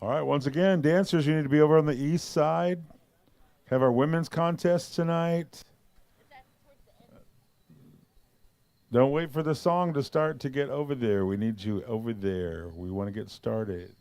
All right, once again, dancers, you need to be over on the east side. Have our women's contest tonight. Don't wait for the song to start to get over there. We need you over there. We want to get started.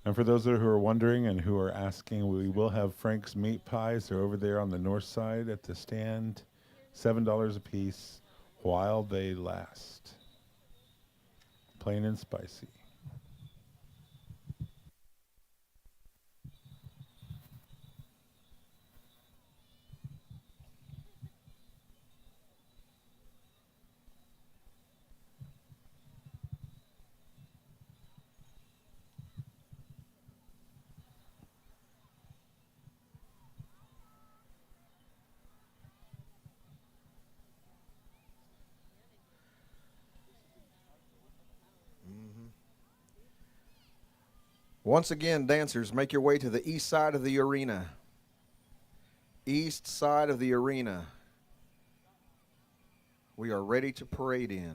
And for those who are wondering and who are asking, we will have Frank's meat pies. They're over there on the north side at the stand. $7 a piece while they last. Plain and spicy. Once again, dancers, make your way to the east side of the arena. East side of the arena. We are ready to parade in.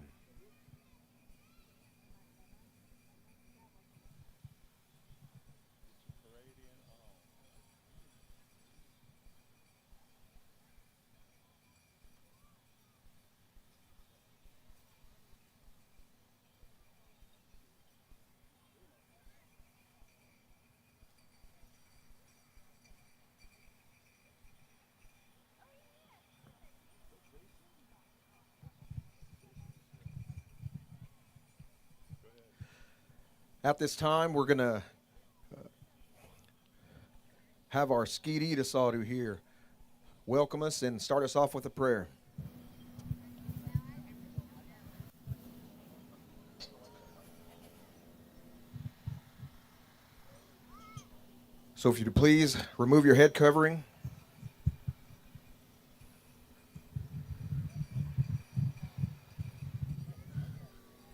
At this time, we're going to have our Skeety Dasadu here welcome us and start us off with a prayer. So if you'd please remove your head covering.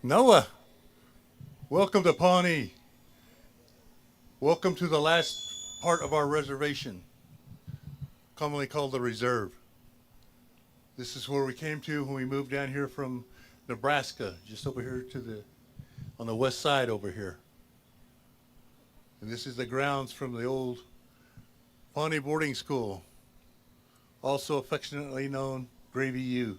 Noah, welcome to Pawnee. Welcome to the last part of our reservation, commonly called the reserve. This is where we came to when we moved down here from Nebraska, just over here on the west side over here. And this is the grounds from the old Pawnee boarding school, also affectionately known Gravy U.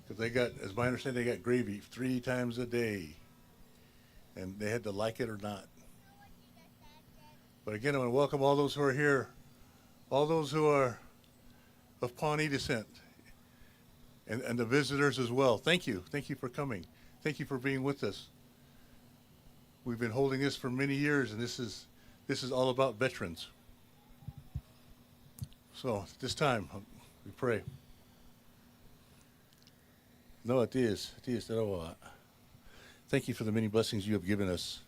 Because they got, as my understanding, they got gravy 3 times a day. And they had to like it or not. But again, I want to welcome all those who are here, all those who are of Pawnee descent, and the visitors as well. Thank you. Thank you for coming. Thank you for being with us. We've been holding this for many years, and this is all about veterans. So at this time, we pray. No, it is. Thank you for the many blessings you have given us.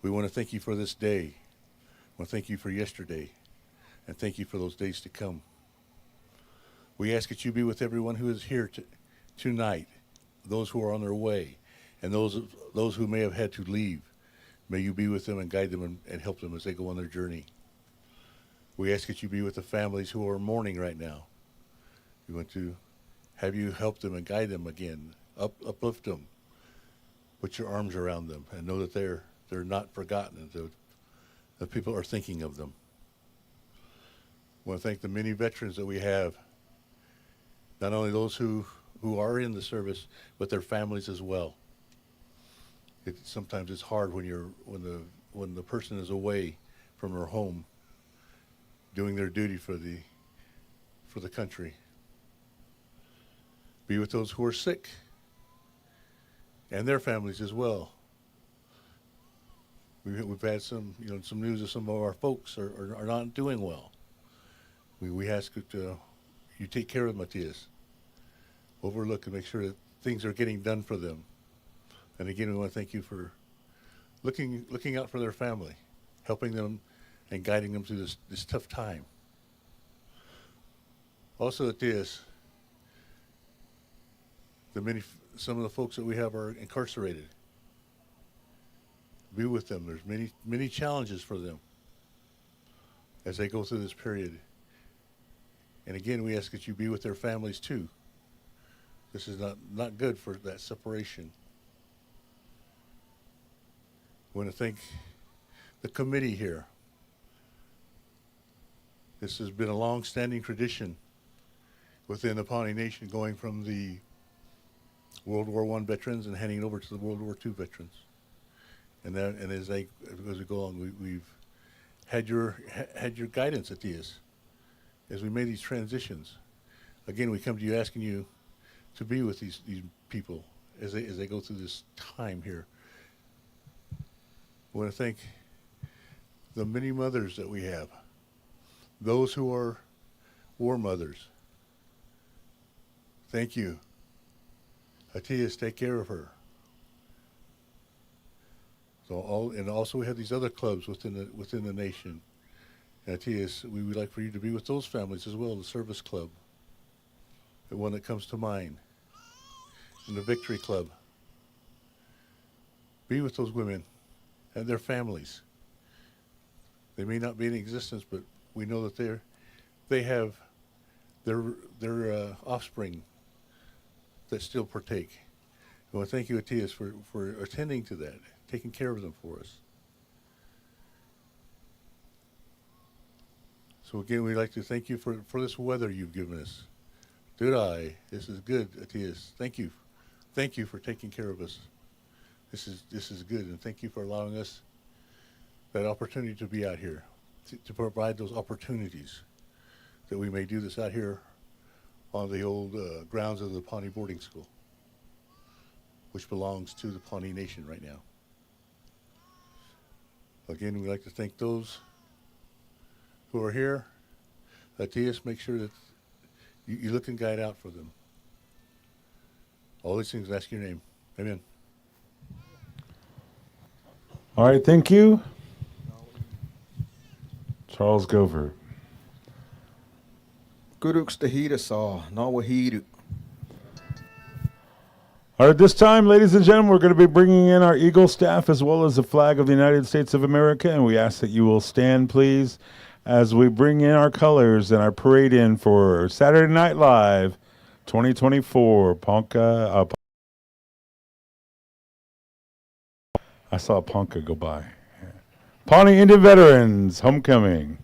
We want to thank you for this day. We want to thank you for yesterday. And thank you for those days to come. We ask that you be with everyone who is here tonight, those who are on their way, and those who may have had to leave. May you be with them and guide them and help them as they go on their journey. We ask that you be with the families who are mourning right now. We want to have you help them and guide them again, uplift them, put your arms around them, and know that they're not forgotten, that people are thinking of them. I want to thank the many veterans that we have, not only those who are in the service, but their families as well. Sometimes it's hard when the person is away from their home, doing their duty for the country. Be with those who are sick and their families as well. We've had some news of some of our folks are not doing well. We ask that you take care of Matthias. Overlook and make sure that things are getting done for them. And again, we want to thank you for looking out for their family, helping them and guiding them through this tough time. Also at this, some of the folks that we have are incarcerated. Be with them. There's many challenges for them as they go through this period. And again, we ask that you be with their families too. This is not good for that separation. I want to thank the committee here. This has been a long-standing tradition within the Pawnee Nation, going from the World War I veterans and handing it over to the World War II veterans. And as we go along, we've had your guidance at these as we made these transitions. Again, we come to you asking you to be with these people as they go through this time here. I want to thank the many mothers that we have, those who are war mothers. Thank you. Atias, take care of her. So also we have these other clubs within the nation. And Atias, we would like for you to be with those families as well, the service club, the one that comes to mind, and the Victory Club. Be with those women and their families. They may not be in existence, but we know that they have their offspring that still partake. I want to thank you, Atias, for attending to that, taking care of them for us. So again, we'd like to thank you for this weather you've given us. This is good, Atias. Thank you. Thank you for taking care of us. This is good, and thank you for allowing us that opportunity to be out here, to provide those opportunities that we may do this out here on the old grounds of the Pawnee Boarding School, which belongs to the Pawnee Nation right now. Again, we'd like to thank those who are here. Atias, make sure that you look and guide out for them. All these things, ask your name. Amen. All right, thank you. Charles Gover. Kuruks tahita saw, nawahiru. All right, this time, ladies and gentlemen, we're going to be bringing in our Eagle staff as well as the flag of the United States of America, and we ask that you will stand, please, as we bring in our colors and our parade in for Saturday Night Live 2024. Ponca. I saw Ponca go by. Pawnee Indian Veterans Homecoming.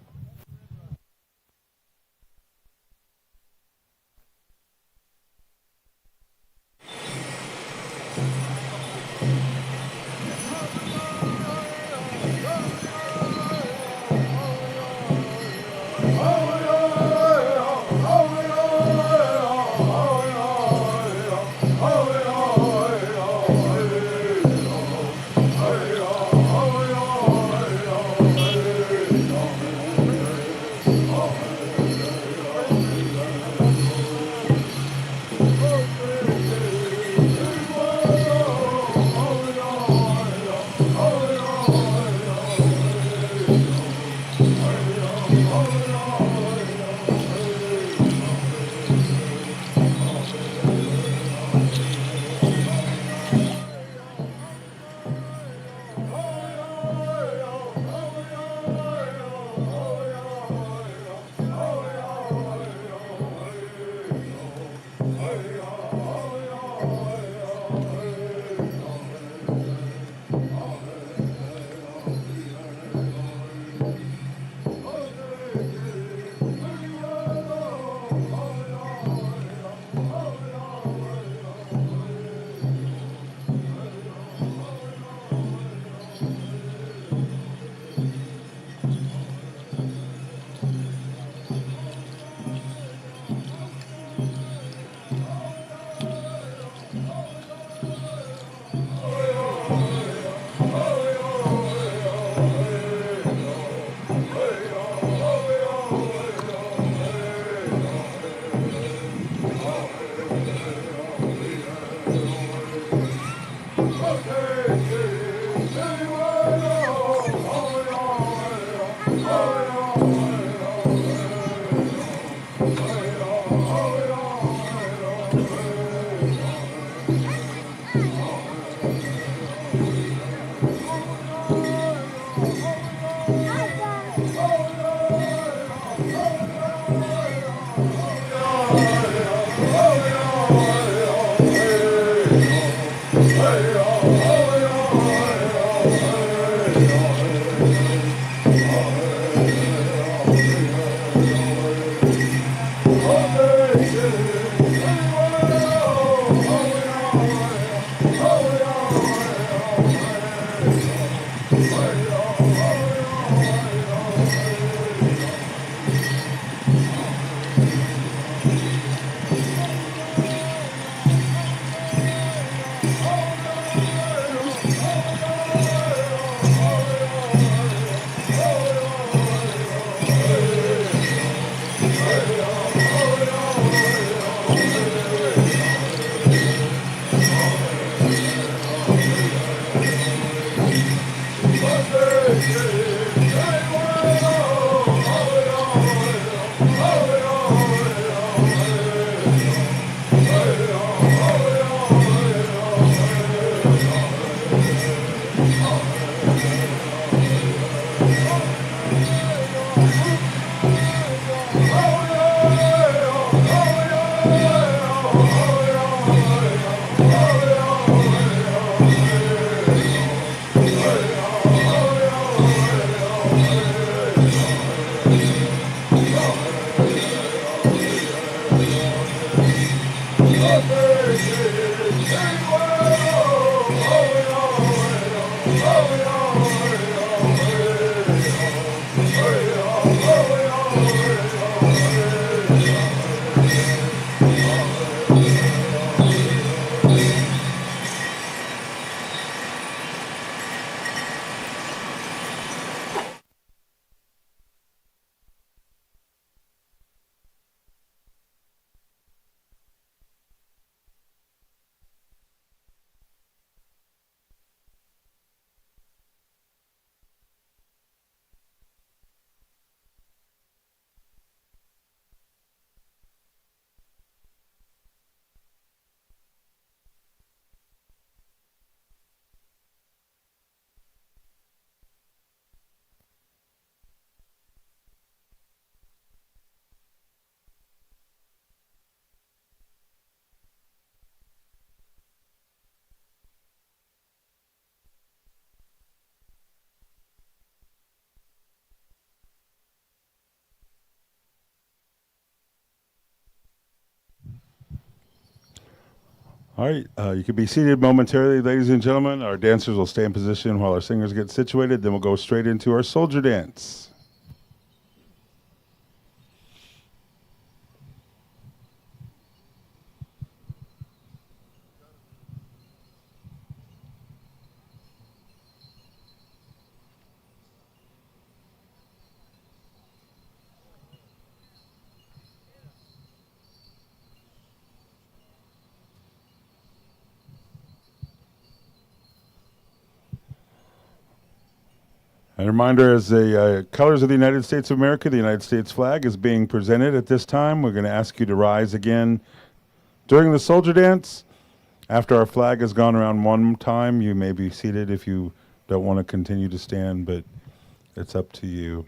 All right, you can be seated momentarily, ladies and gentlemen. Our dancers will stay in position while our singers get situated. Then we'll go straight into our soldier dance. A reminder, as the colors of the United States of America, the United States flag is being presented at this time. We're going to ask you to rise again during the soldier dance. After our flag has gone around one time, you may be seated if you don't want to continue to stand, but it's up to you.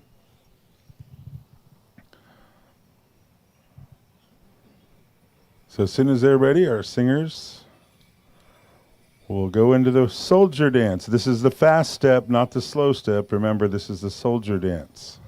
So as soon as they're ready, our singers will go into the soldier dance. This is the fast step, not the slow step. Remember, this is the soldier dance.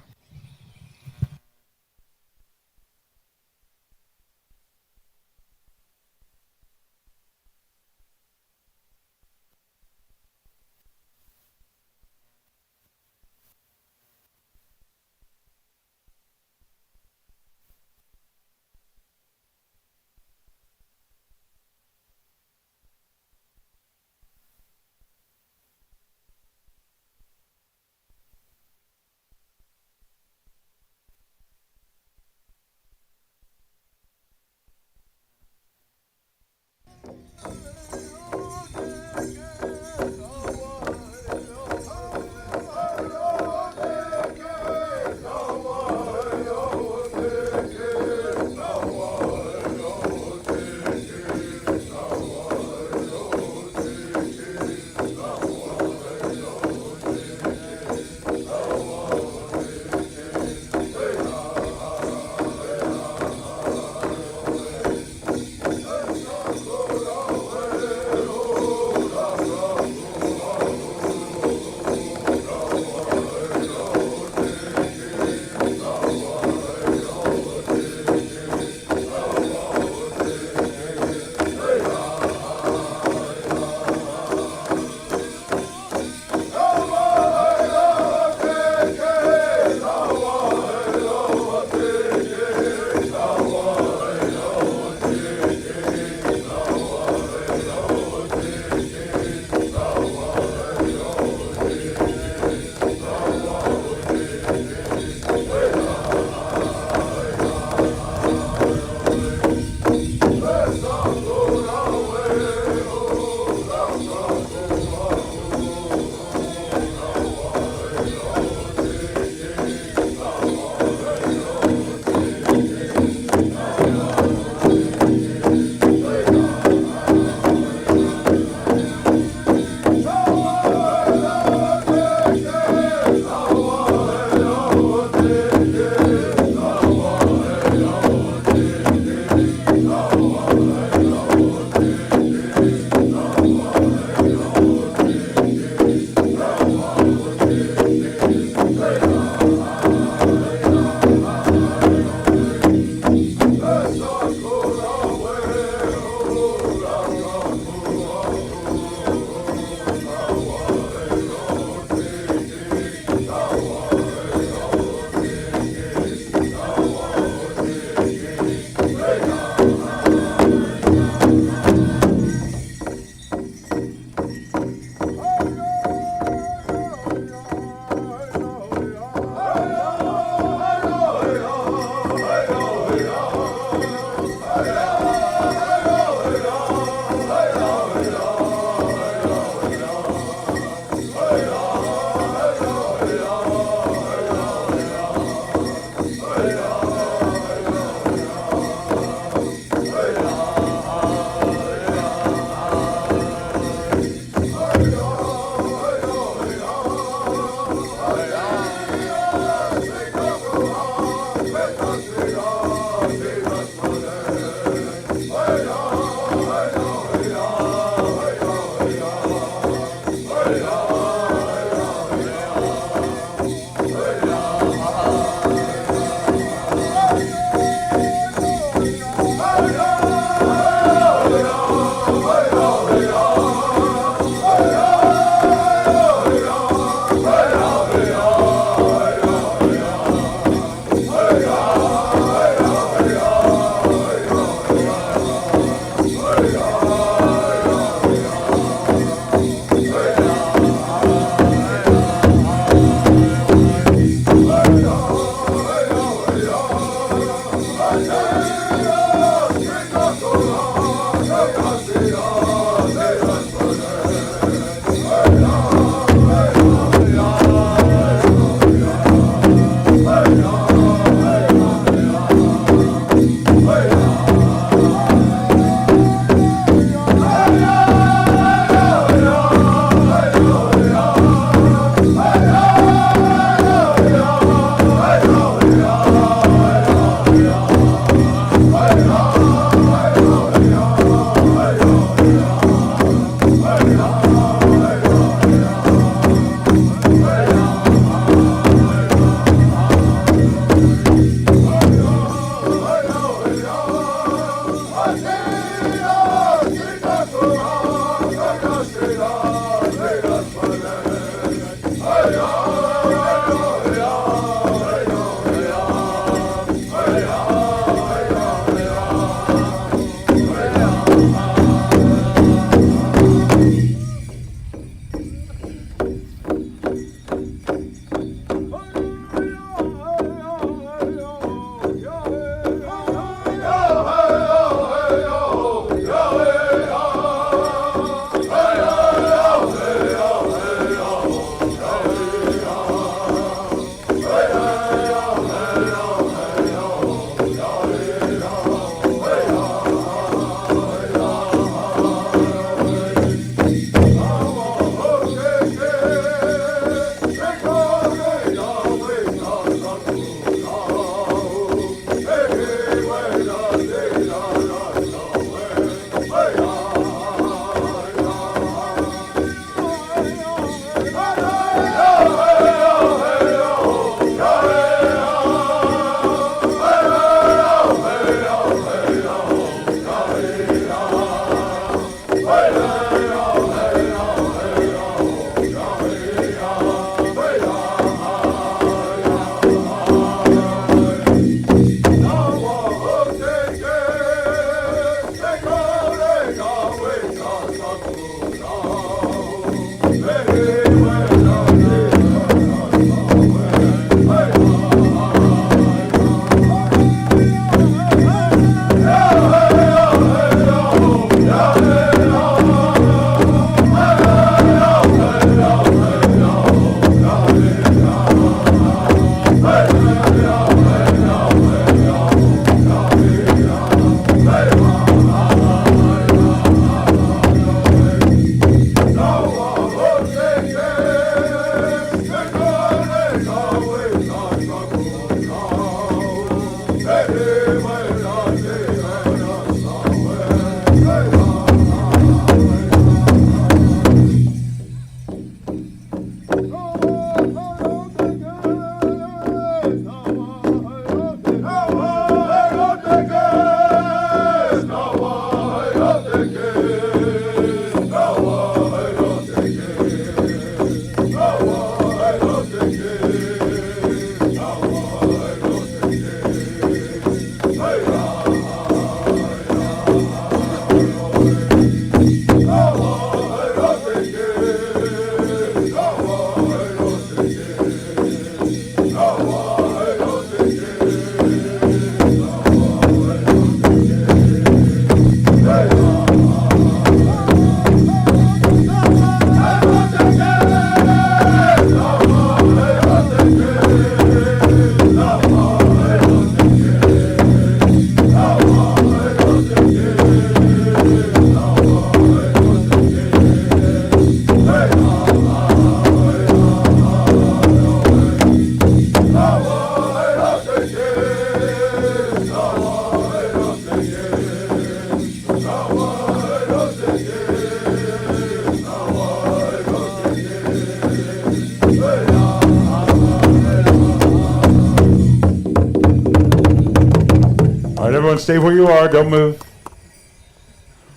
Everyone stay where you are. Don't move.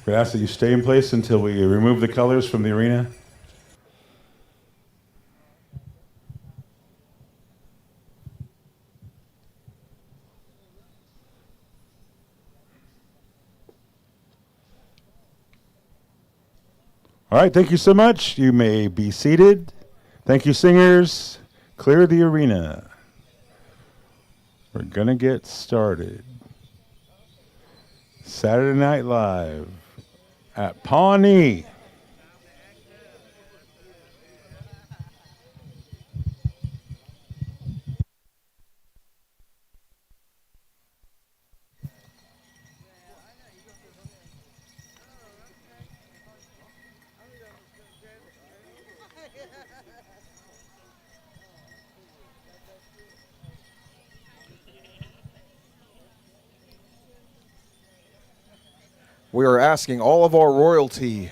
We ask that you stay in place until we remove the colors from the arena. All right, thank you so much. You may be seated. Thank you, singers. Clear the arena. We're going to get started. Saturday Night Live at Pawnee. We are asking all of our royalty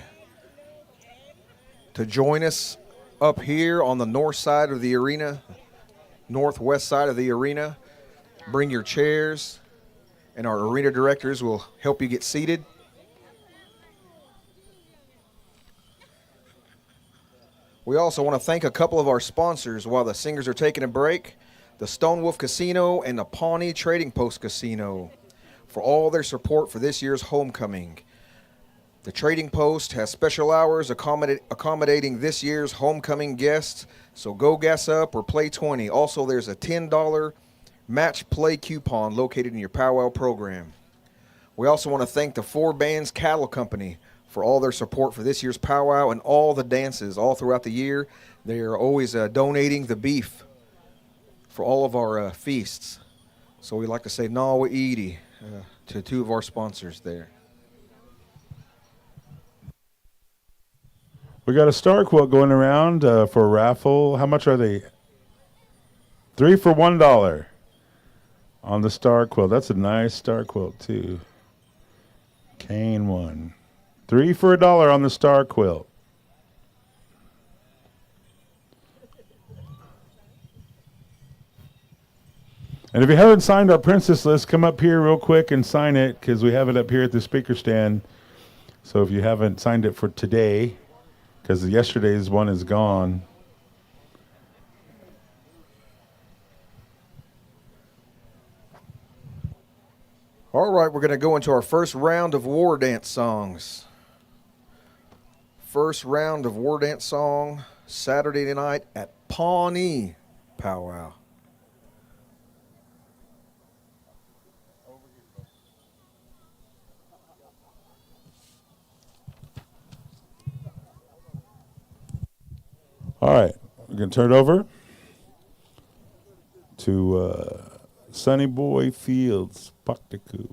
to join us up here on the north side of the arena, northwest side of the arena. Bring your chairs, and our arena directors will help you get seated. We also want to thank a couple of our sponsors while the singers are taking a break, the Stone Wolf Casino and the Pawnee Trading Post Casino, for all their support for this year's homecoming. The Trading Post has special hours accommodating this year's homecoming guests, so go gas up or play 20. Also, there's a $10 match play coupon located in your powwow program. We also want to thank the Four Bands Cattle Company for all their support for this year's powwow and all the dances all throughout the year. They are always donating the beef for all of our feasts. So we'd like to say Nawa Edie to two of our sponsors there. We got a star quilt going around for a raffle. How much are they? 3 for $1 on the star quilt. That's a nice star quilt, too. Cane one. 3 for $1 on the star quilt. And if you haven't signed our princess list, come up here real quick and sign it, because we have it up here at the speaker stand. So if you haven't signed it for today, because yesterday's one is gone. All right, we're going to go into our first round of war dance songs. First round of war dance song, Saturday night at Pawnee Powwow. All right, we're going to turn it over to Sonny Boy Fields, Paktaku.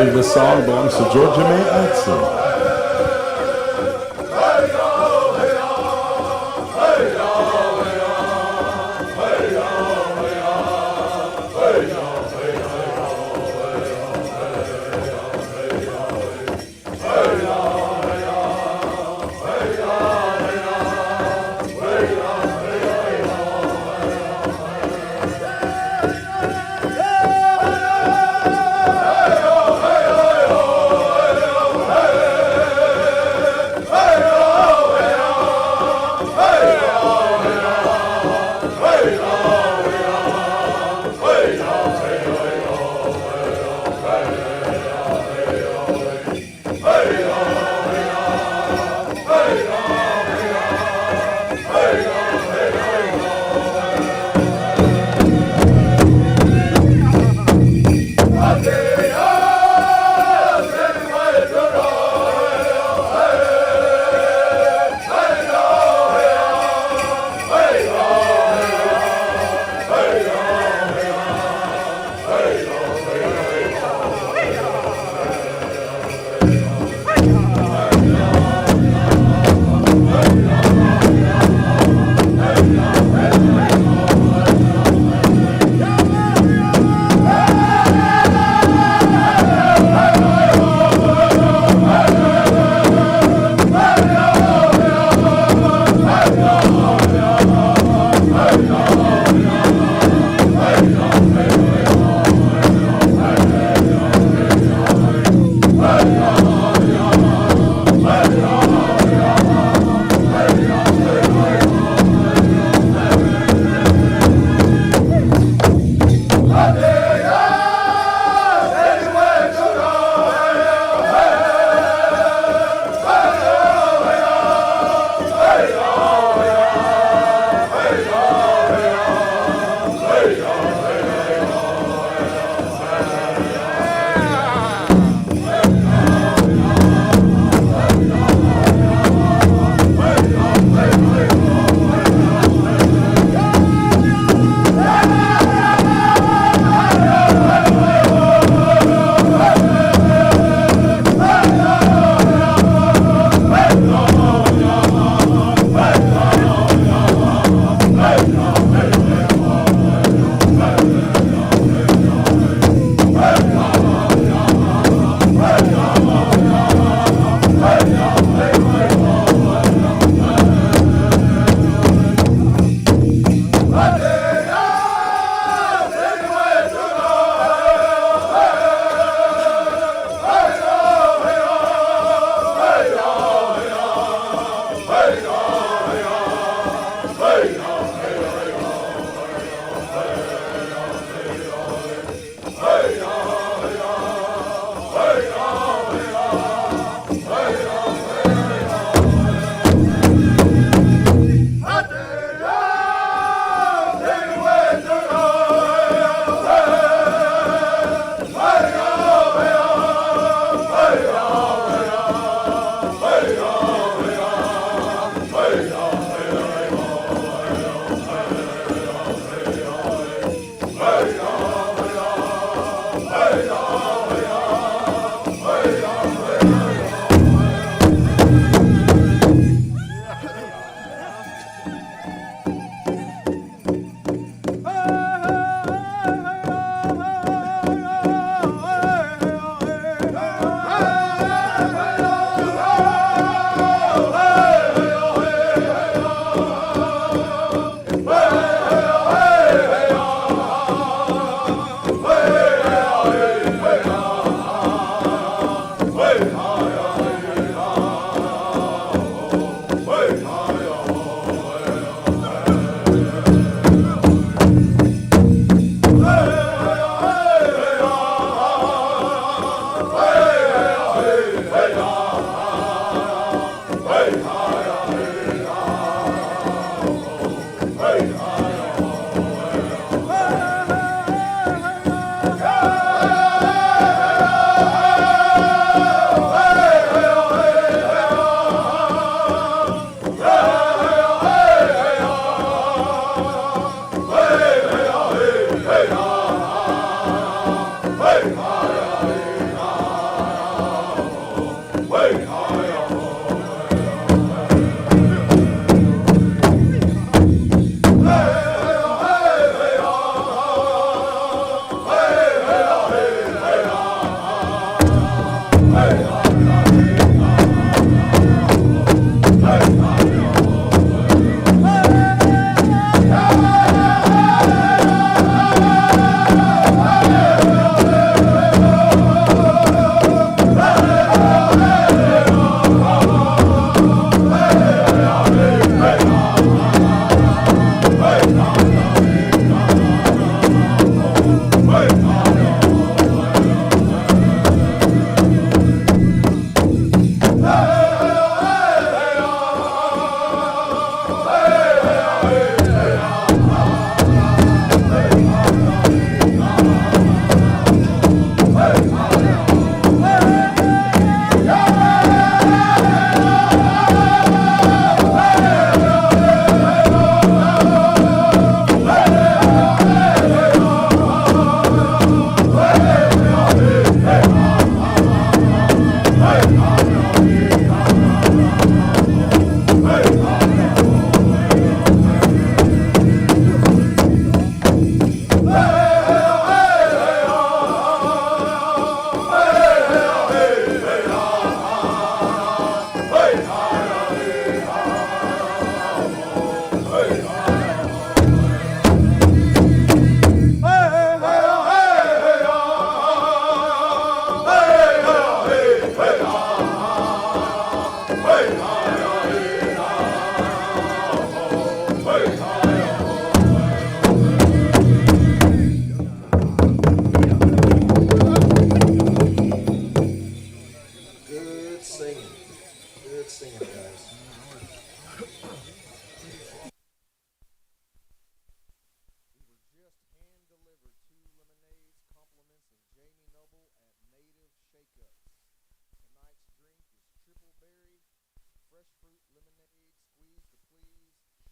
believe this song belongs to Georgia May Edson.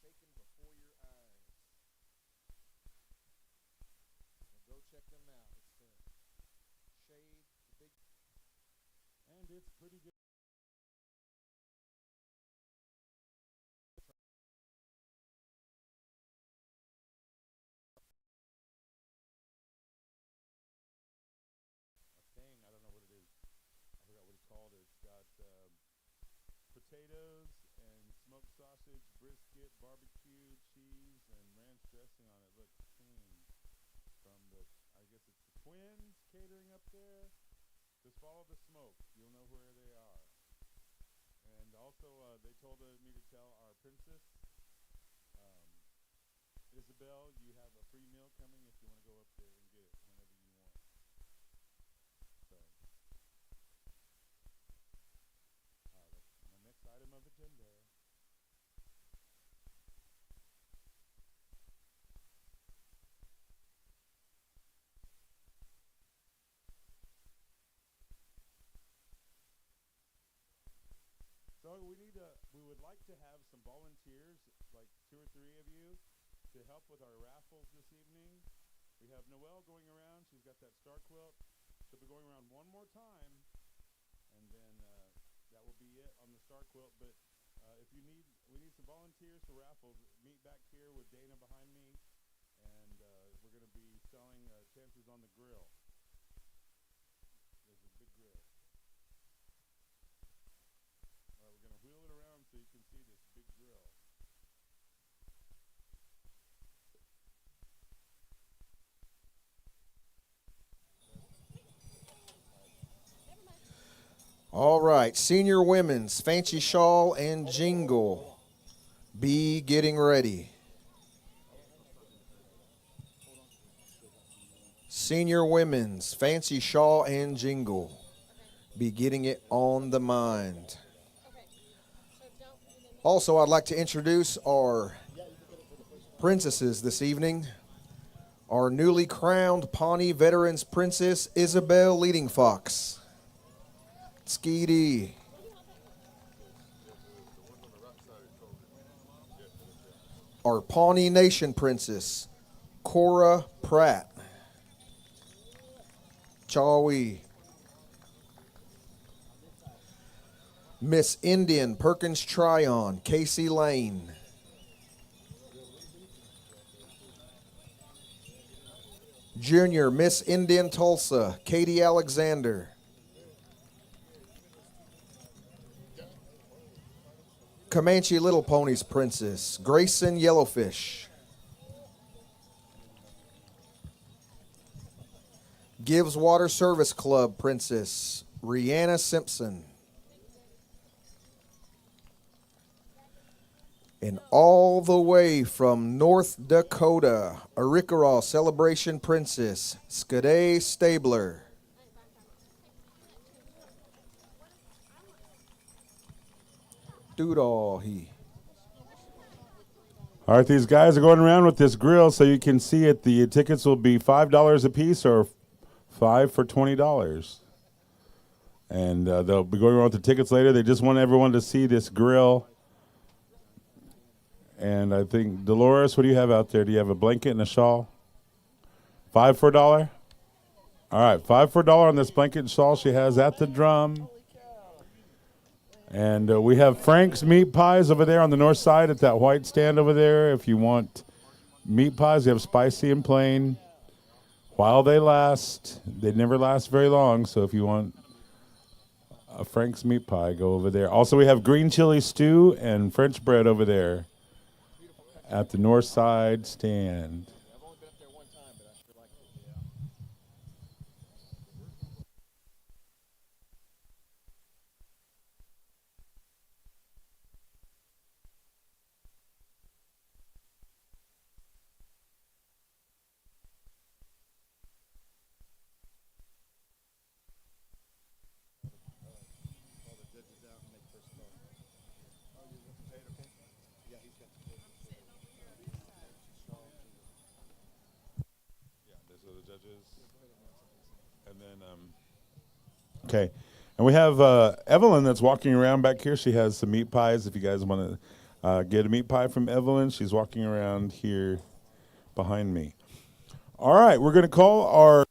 taken before your eyes. So go check them out. It's the shade, the big. And it's pretty good. Thing, I don't know what it is. I forgot what it's called. It's got potatoes and smoked sausage, brisket, barbecue, cheese, and ranch dressing on it. Look, clean from the, I guess it's the twins catering up there. Just follow the smoke. You'll know where they are. And also, they told me to tell our princess, um, Isabel, you have a free meal coming if you want to go up there and get it whenever you want. So, that's my next item of agenda. So we would like to have some volunteers, like 2 or 3 of you, to help with our raffles this evening. We have Noelle going around. She's got that star quilt. She'll be going around one more time, and then that will be it on the star quilt. But we need some volunteers for raffles. Meet back here with Dana behind me, and we're going to be selling chances on the grill. There's a big grill. We're going to wheel it around so you can see this big grill. All right, senior women's fancy shawl and jingle. Be getting ready. Senior women's fancy shawl and jingle. Be getting it on the mind. Also, I'd like to introduce our princesses this evening. Our newly crowned Pawnee Veterans Princess, Isabel Leading Fox. Skeety. Our Pawnee Nation Princess, Cora Pratt. Chawi. Miss Indian Perkins Tryon, Casey Lane. Junior Miss Indian Tulsa, Katie Alexander. Comanche Little Ponies Princess, Grayson Yellowfish. Gives Water Service Club Princess, Rihanna Simpson. And all the way from North Dakota, Arikaraw Celebration Princess, Skade Stabler. Doodle-hee. All right, these guys are going around with this grill so you can see it. The tickets will be $5 a piece or 5 for $20. And they'll be going around with the tickets later. They just want everyone to see this grill. And I think, Dolores, what do you have out there? Do you have a blanket and a shawl? 5 for $1? All right, 5 for $1 on this blanket and shawl she has at the drum. And we have Frank's meat pies over there on the north side at that white stand over there. If you want meat pies, you have spicy and plain. While they last, they never last very long. So if you want a Frank's meat pie, go over there. Also, we have green chili stew and French bread over there at the north side stand. And then, okay. And we have Evelyn that's walking around back here. She has some meat pies if you guys want to. Get a meat pie from Evelyn. She's walking around here behind me. All right, we're going to call our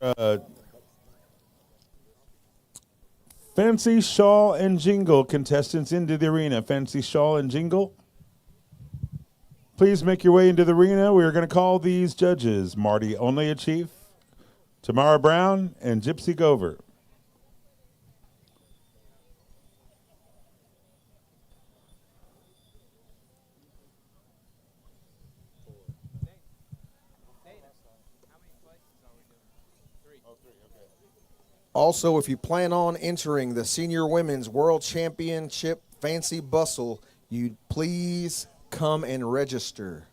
Fancy Shawl and Jingle contestants into the arena. Fancy Shawl and Jingle. Please make your way into the arena. We are going to call these judges: Marty Only a Chief, Tamara Brown, and Gypsy Gover. Also, if you plan on entering the Senior Women's World Championship Fancy Bustle, you'd please come and register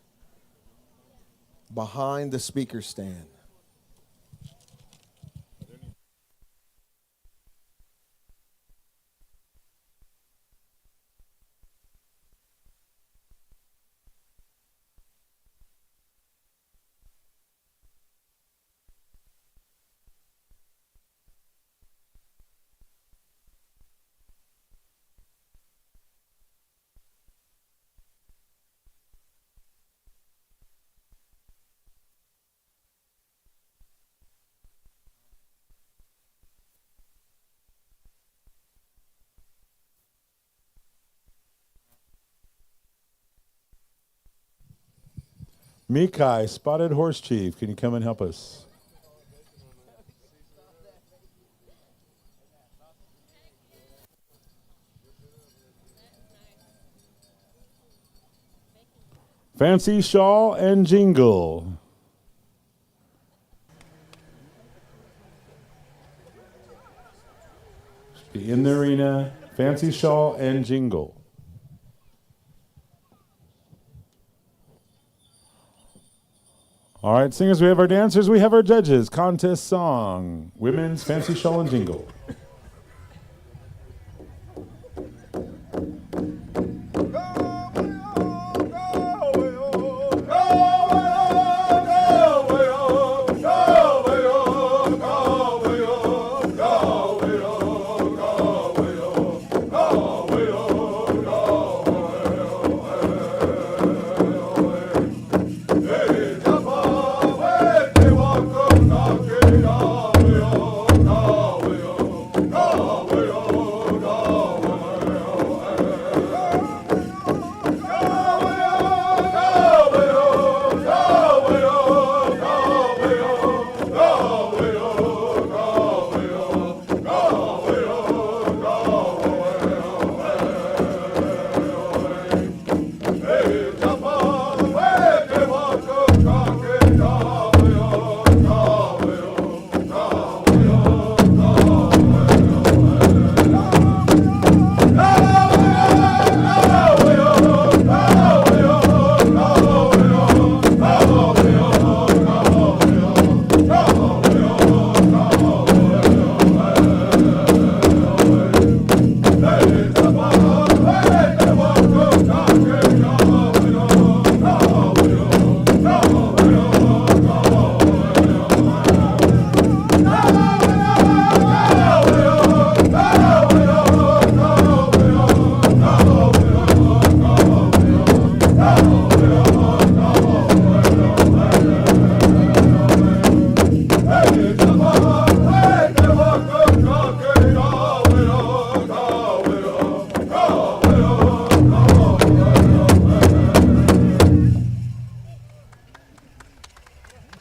behind the speaker stand. Mikai, Spotted Horse Chief, can you come and help us? Fancy Shawl and Jingle. In the arena, Fancy Shawl and Jingle. All right, singers, we have our dancers, we have our judges. Contest song, Women's Fancy Shawl and Jingle.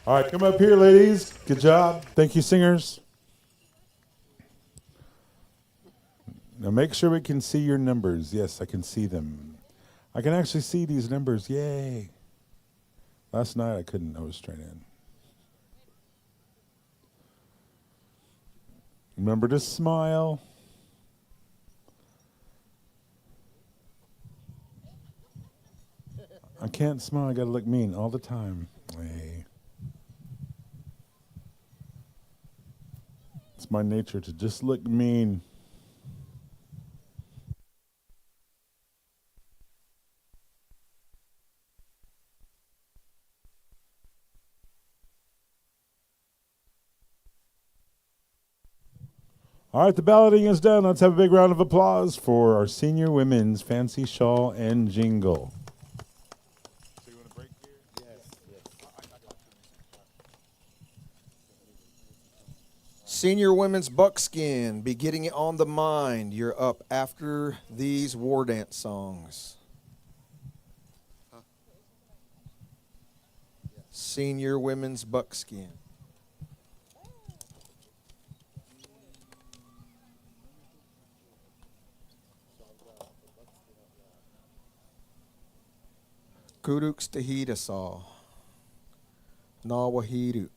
All right, come up here, ladies. Good job. Thank you, singers. Now make sure we can see your numbers. Yes, I can see them. I can actually see these numbers. Yay. Last night I couldn't. I was straight in. Remember to smile. I can't smile. I got to look mean all the time. Hey. It's my nature to just look mean. All right, the balloting is done. Let's have a big round of applause for our Senior Women's Fancy Shawl and Jingle. Senior Women's Buckskin, be getting it on the mind. You're up after these war dance songs. Senior Women's Buckskin. Kuduks Tahita Saw. Nawahiru.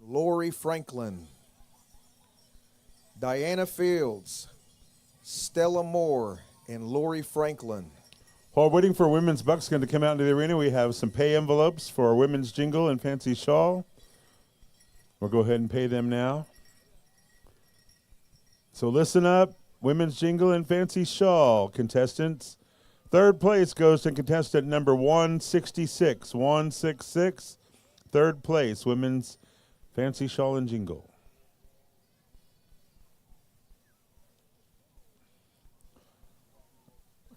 Lori Franklin. Diana Fields, Stella Moore, and Lori Franklin. While waiting for women's Buckskin to come out into the arena, we have some pay envelopes for our women's jingle and fancy shawl. We'll go ahead and pay them now. So listen up, women's jingle and fancy shawl contestants. Third place goes to contestant number 166. 166. Third place, women's fancy shawl and jingle.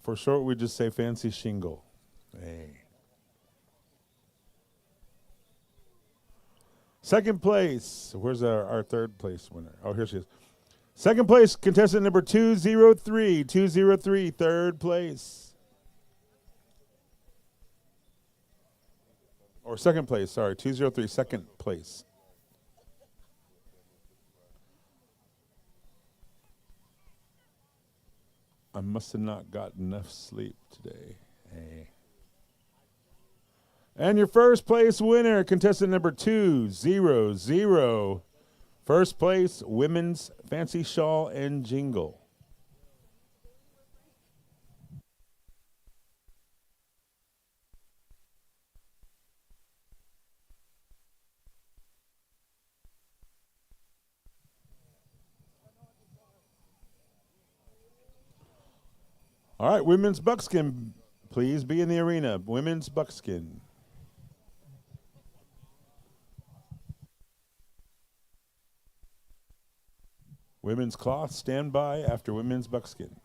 For short, we just say fancy shingle. Hey. Second place. Where's our third place winner? Oh, here she is. Second place, contestant number 203. 203, third place. Or second place, sorry. 203, second place. I must have not got enough sleep today. Hey. And your first place winner, contestant number 200. First place, women's fancy shawl and jingle. All right, women's Buckskin, please be in the arena. Women's Buckskin. Women's cloth, stand by after women's Buckskin.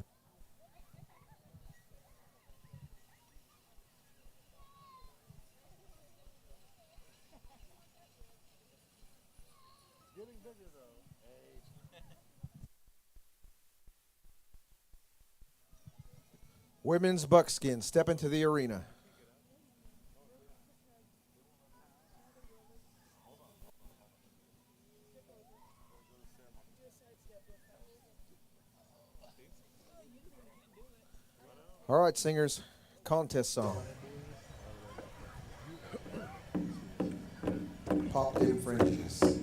Women's Buckskin, step into the arena. All right, singers, contest song. Pop them Frenchies.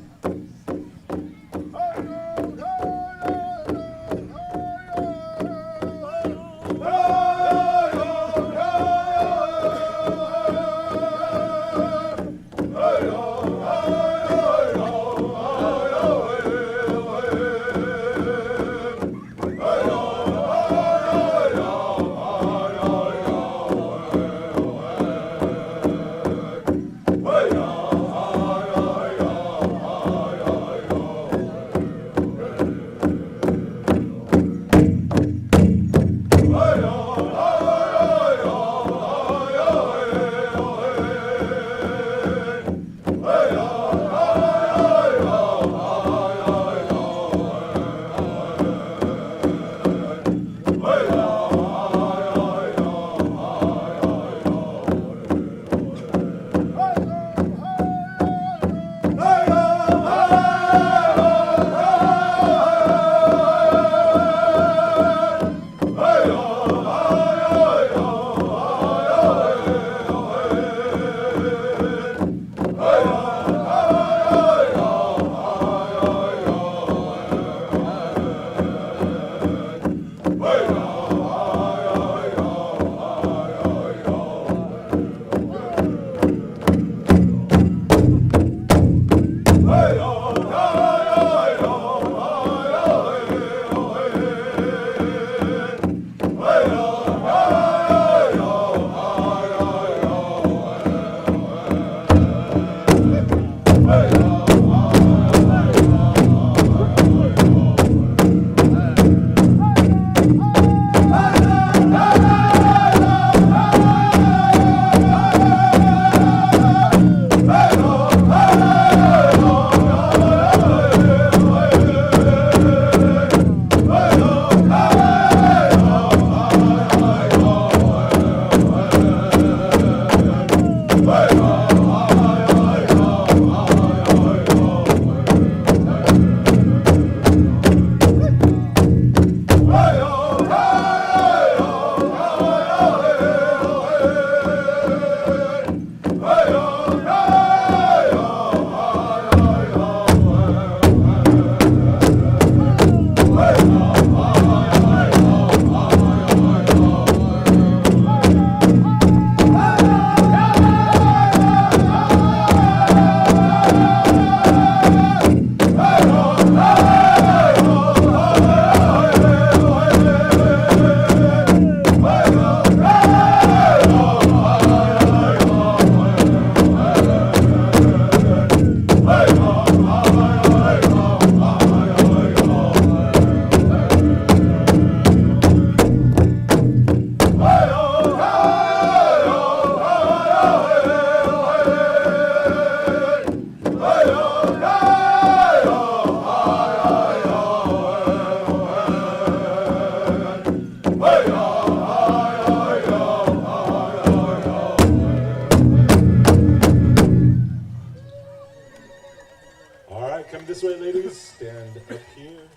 this way, ladies. Stand up here.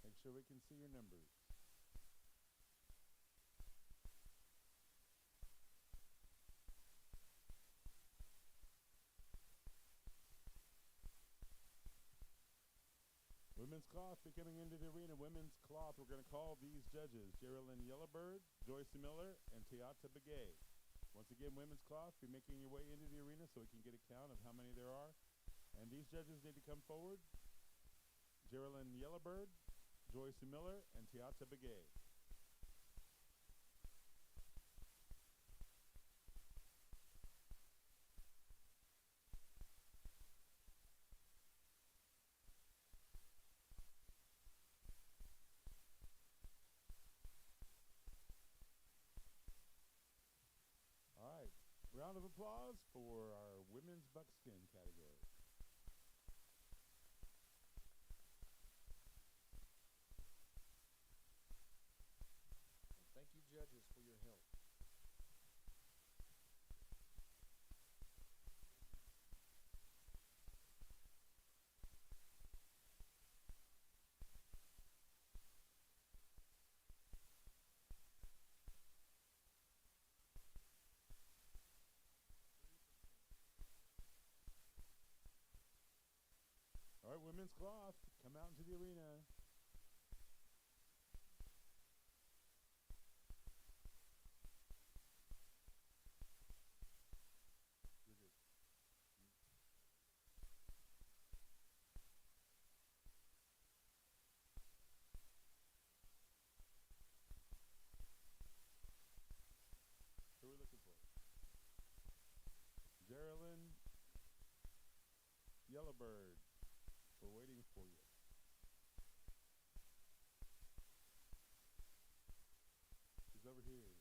Make sure we can see your numbers. Women's cloth be coming into the arena. Women's cloth, we're going to call these judges: Geraldine Yellowbird, Joyce Miller, and Teata Begay. Once again, women's cloth, be making your way into the arena so we can get a count of how many there are. And these judges need to come forward: Geraldine Yellowbird, Joyce Miller, and Teata Begay. All right, round of applause for our women's buckskin category. And thank you, judges, for your help. All right, women's cloth, come out into the arena. Who are we looking for? Geraldine Yellowbird. We're waiting for you. She's over here.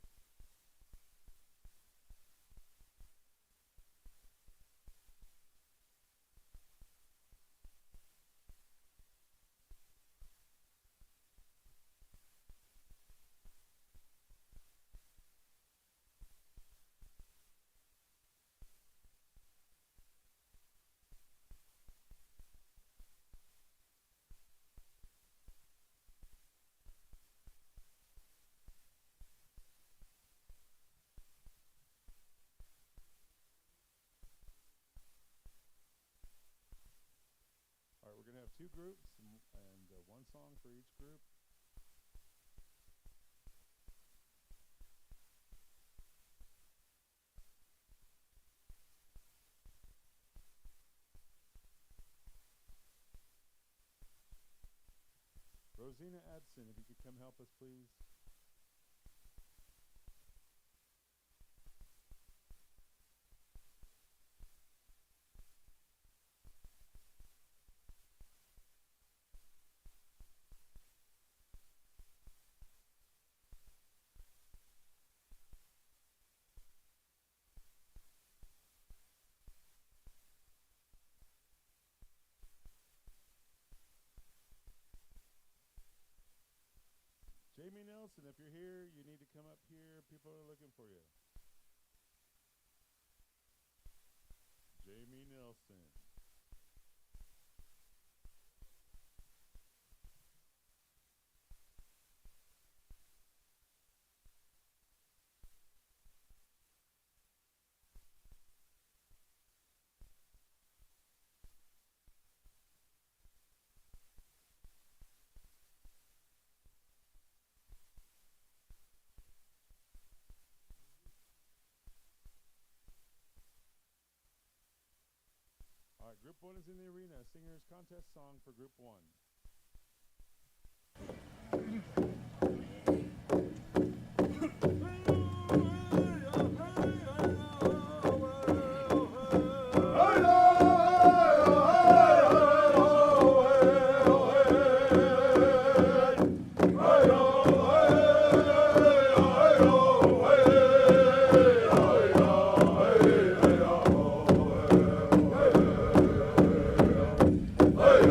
All right, we're going to have two groups and one song for each group. Rosina Adson, if you could come help us, please. Jamie Nelson, if you're here, you need to come up here. People are looking for you. Jamie Nelson. All right, group one is in the arena. Singers contest song for group one. Hey,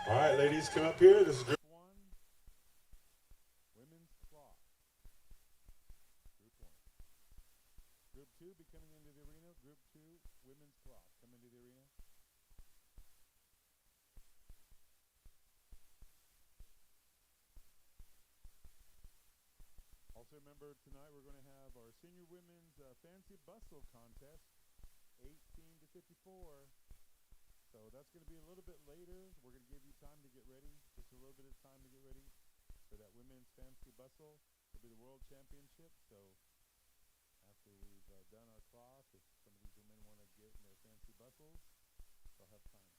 All right, ladies, come up here. This is group one. Women's cloth. Group one. Group two be coming into the arena. Group two, women's cloth. Come into the arena. Also remember, tonight we're going to have our senior women's fancy bustle contest, 18 to 54. So that's going to be a little bit later. We're going to give you time to get ready, just a little bit of time to get ready for that women's fancy bustle. It'll be the world championship. So after we've done our cloth, if some of these women want to get in their fancy bustles, they'll have time.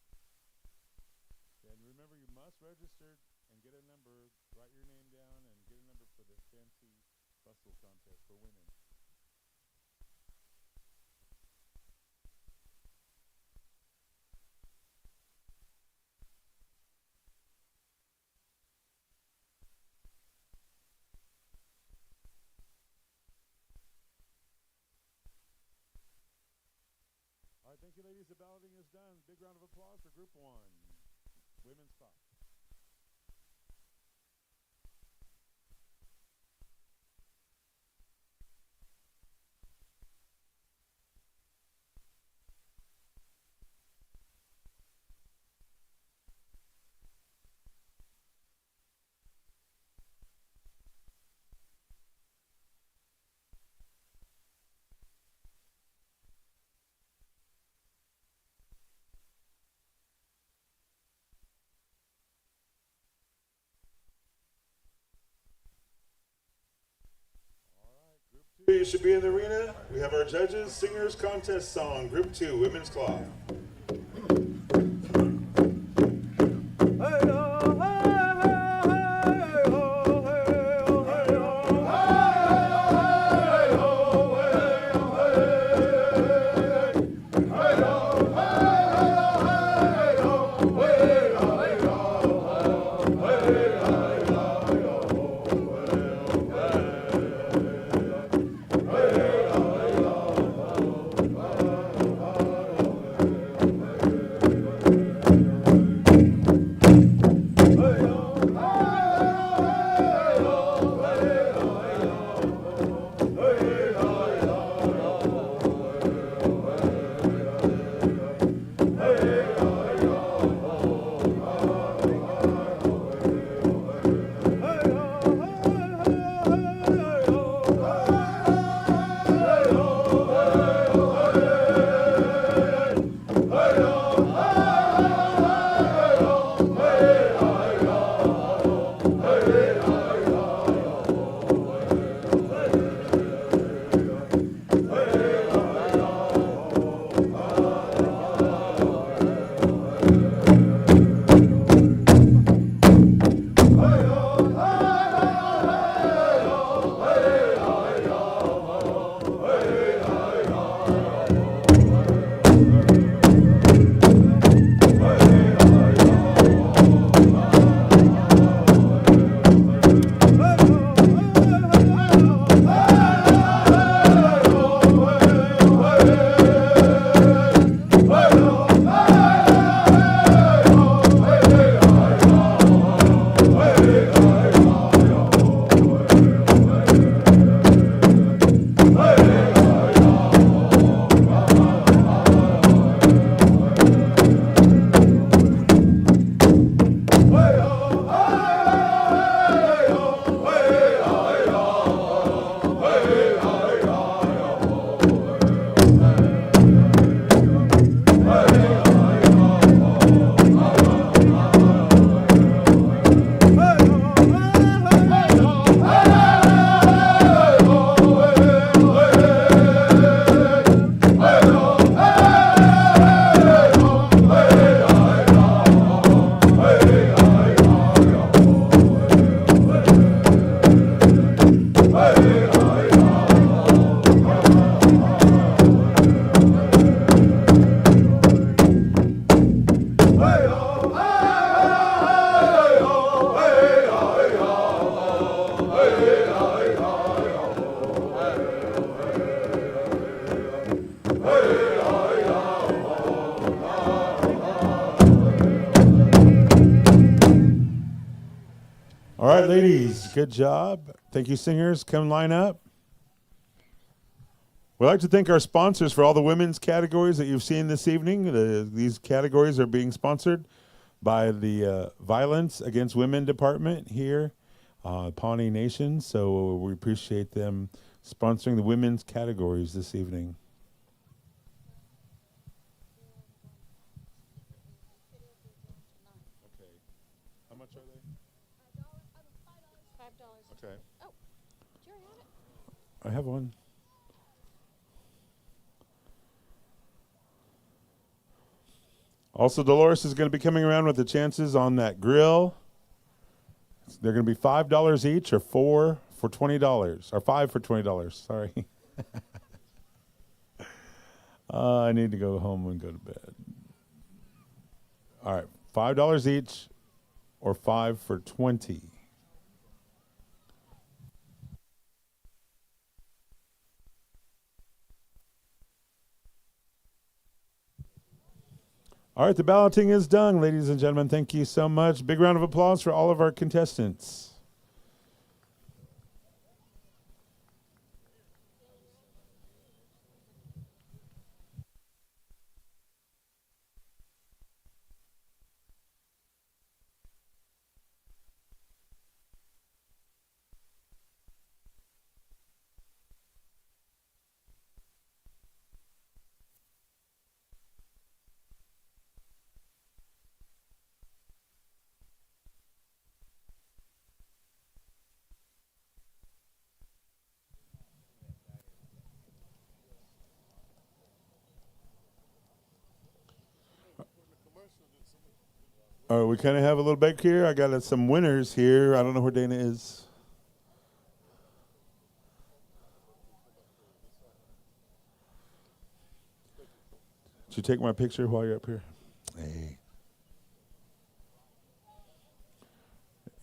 And remember, you must register and get a number. Write your name down and get a number for the fancy bustle contest for women. All right, thank you, ladies. The balloting is done. Big round of applause for group one, women's cloth. You should be in the arena. We have our judges, singers, contest song, group two, women's cloth. right, ladies, good job. Thank you, singers. Come line up. We'd like to thank our sponsors for all the women's categories that you've seen this evening. These categories are being sponsored by the Violence Against Women Department here, Pawnee Nation. So we appreciate them sponsoring the women's categories this evening. Okay. How much are they? $5. Okay. Oh, do you already have it? I have one. Also, Dolores is going to be coming around with the chances on that grill. They're going to be $5 each, or 4 for $20, or 5 for $20. Sorry. I need to go home and go to bed. All right, $5 each, or 5 for 20. All right, the balloting is done, ladies and gentlemen. Thank you so much. Big round of applause for all of our contestants. All right, we kind of have a little break here. I got some winners here. I don't know where Dana is. Did you take my picture while you're up here? Hey.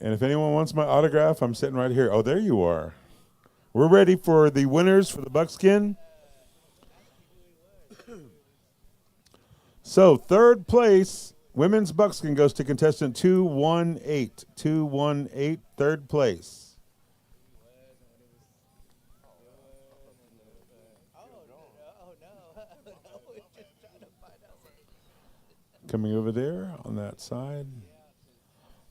And if anyone wants my autograph, I'm sitting right here. Oh, there you are. We're ready for the winners for the Buckskin. So, third place, women's Buckskin goes to contestant 218. 218, third place. Coming over there on that side.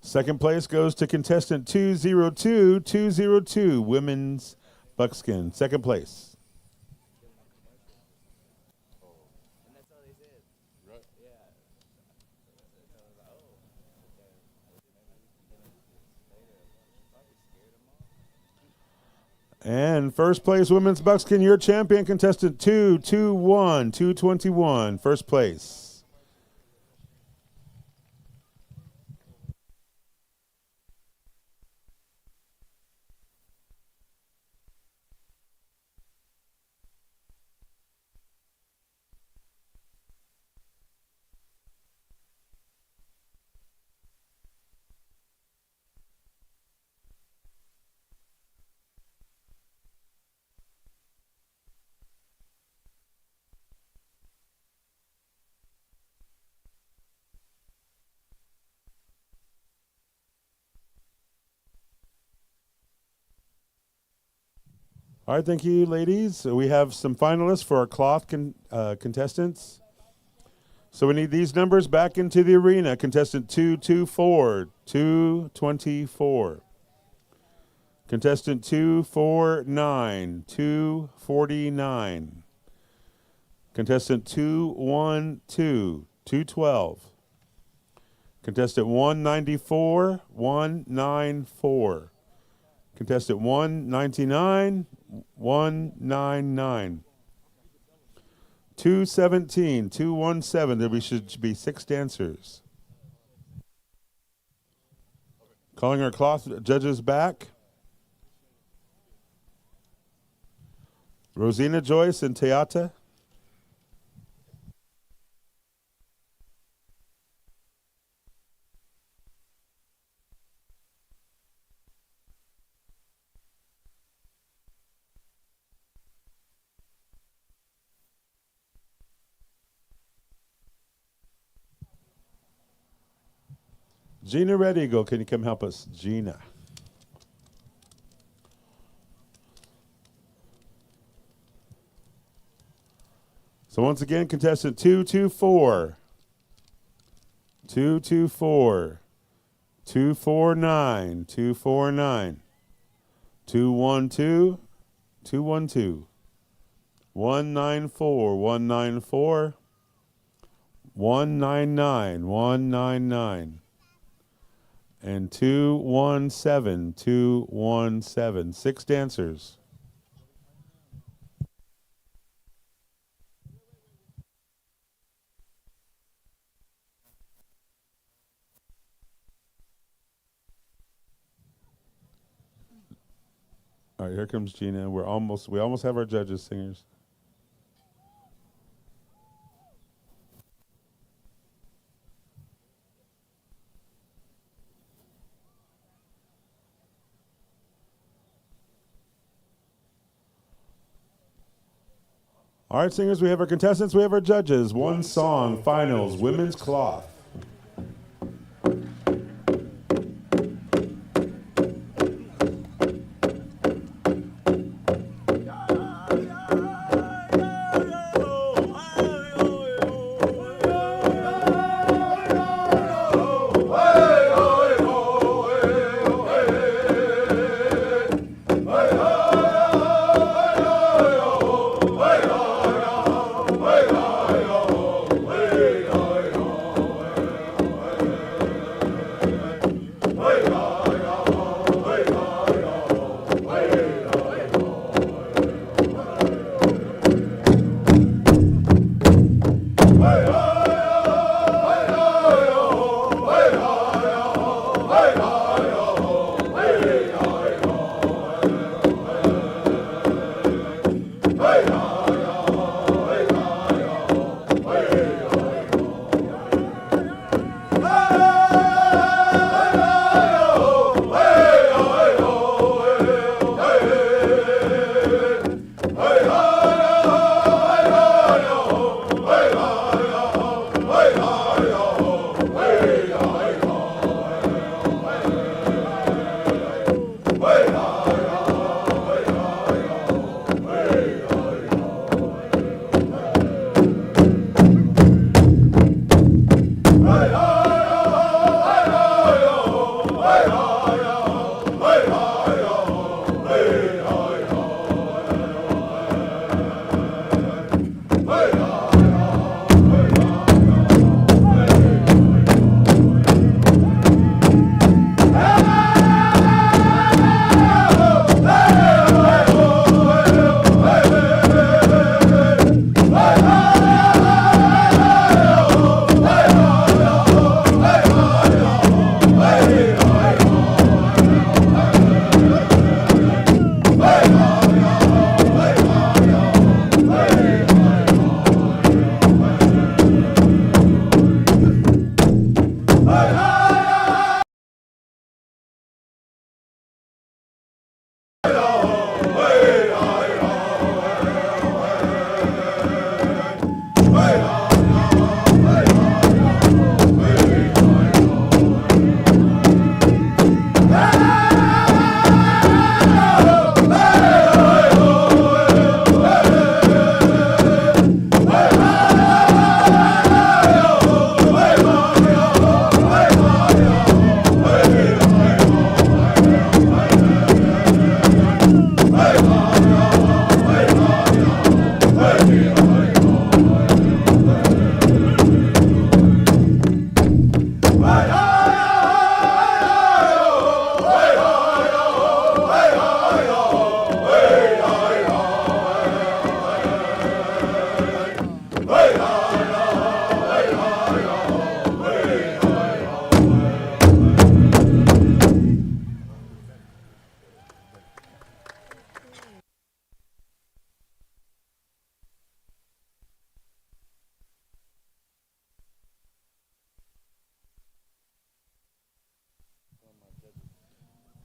Second place goes to contestant 202, 202, women's Buckskin. Second place. And first place, women's Buckskin, your champion, contestant 221, 221, first place. All right, thank you, ladies. So we have some finalists for our cloth contestants. So we need these numbers back into the arena. Contestant 224, 224. Contestant 249, 249. Contestant 212, 212. Contestant 194, 194. Contestant 199, 199. 217, 217. There should be 6 dancers. Calling our cloth judges back. Rosina Joyce and Teata. Gina Red Eagle, can you come help us? Gina. So once again, contestant 224, 224, 249, 249, 212, 212, 194, 194, 199, 199, and 217, 217. 6 dancers. All right, here comes Gina. We almost have our judges, singers. All right, singers, we have our contestants, we have our judges. One song, finals, women's cloth.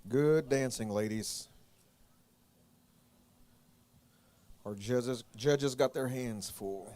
Good dancing, ladies. Our judges got their hands full.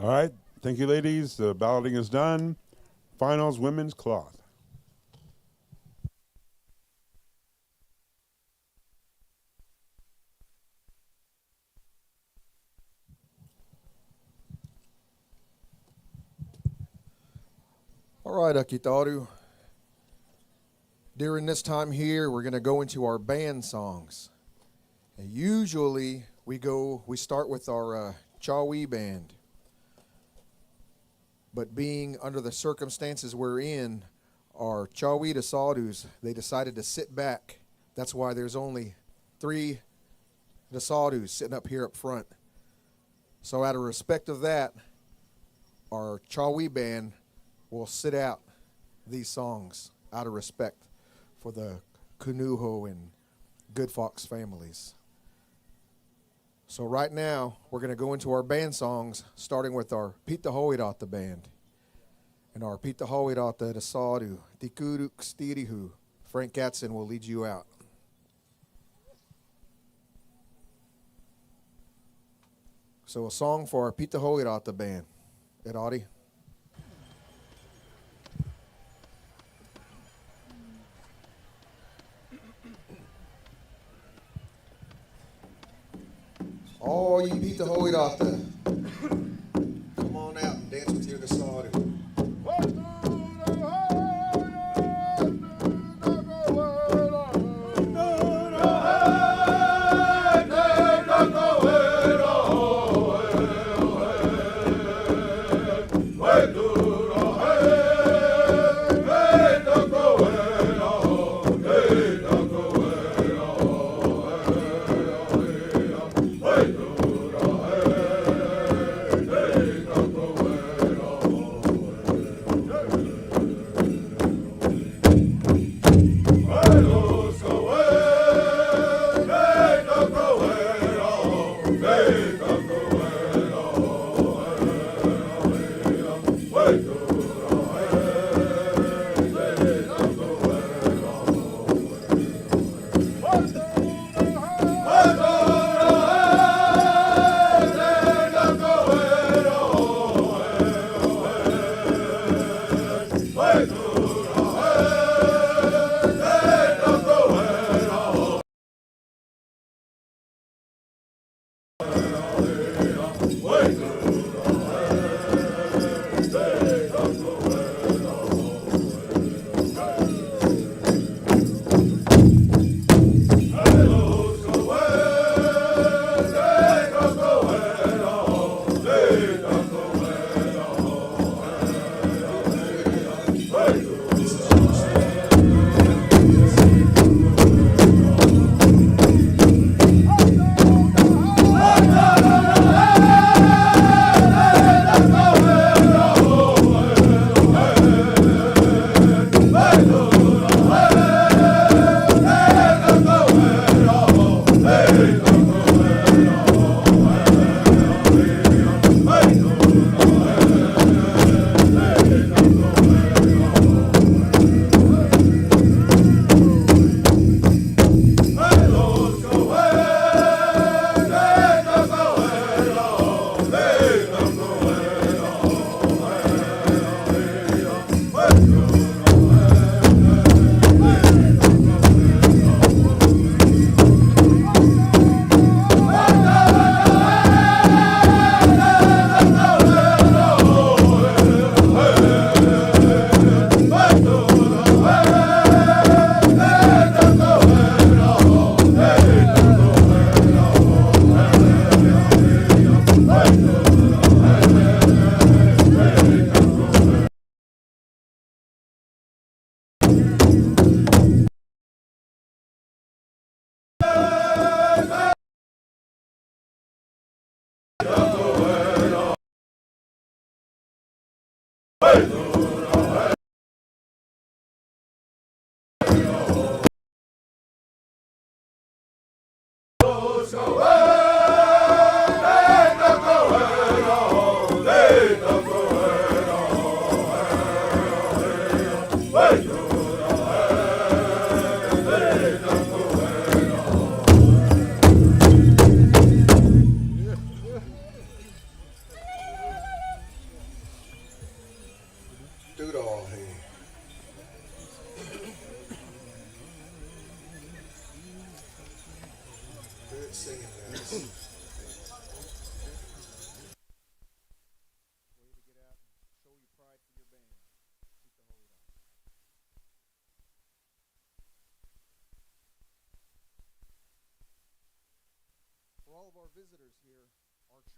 All right. Thank you, ladies. The balloting is done. Finals, women's cloth. All right, Akitaru. During this time here, we're going to go into our band songs. And usually we start with our Chawi band. But being under the circumstances we're in, our Chawi to Sadhus, they decided to sit back. That's why there's only 3 the Sadhus sitting up here up front. So out of respect of that, our Chawi band will sit out these songs out of respect for the Kunuho and Good Fox families. So right now, we're going to go into our band songs, starting with our Pita Hoirata band. And our Pita Hoirata the Sadhu, Tikuruk Stirihu. Frank Gatson will lead you out. So a song for our Pita Hoirata band. Eradi. All you Pita Hoirata, come on out and dance with your Sadhu.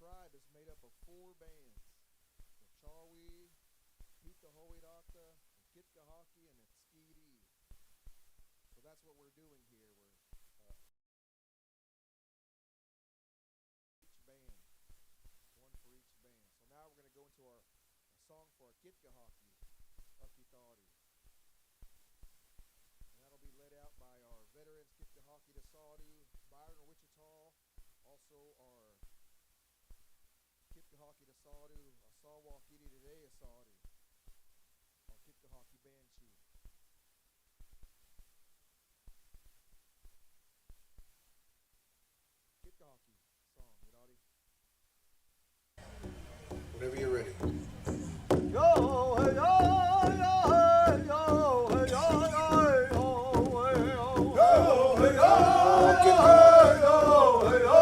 tribe is made up of 4 bands. The Chawi, Pita Hoidaka, Kitkahaki, and Skiri. So that's what we're doing here. We're each band, one for each band. So now we're going to go into our a song for our Kitkahaki, Akitari. And that'll be led out by our veterans, Kitkahaki to Sadu, Byron Wichita, also our Kitkahaki to Sadu, Asawakiri today, Asadu, our Kitkahaki band chief. Kitkahaki song, Iradi. Whenever you're ready. Yo, hey, yo, yo, hey, yo, hey, yo, hey, yo, hey, yo, hey, yo, hey, yo, hey, yo,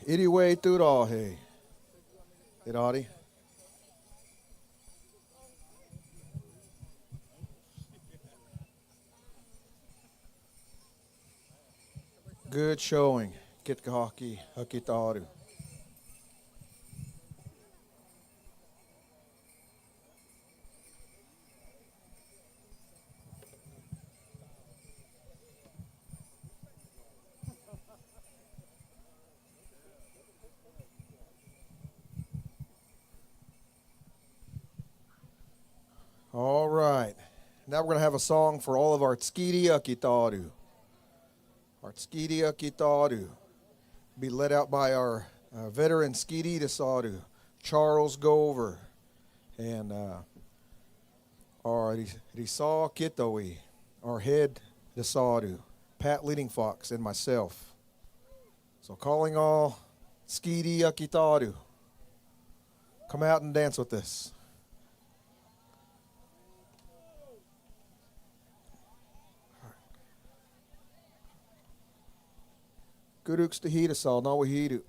Iriwe Turahe. Iradi. Good showing. Kitkahaki Hakitaru. now we're going to have a song for all of our Tskidi Akitaru. Our Tskidi Akitaru. Be led out by our veteran Tskidi Tasaru, Charles Gover, and our Risa Kitawi, our head Tasaru, Pat Leading Fox, and myself. So calling all Tskidi Akitaru. Come out and dance with us. Guruks to heat us all, no we heat it.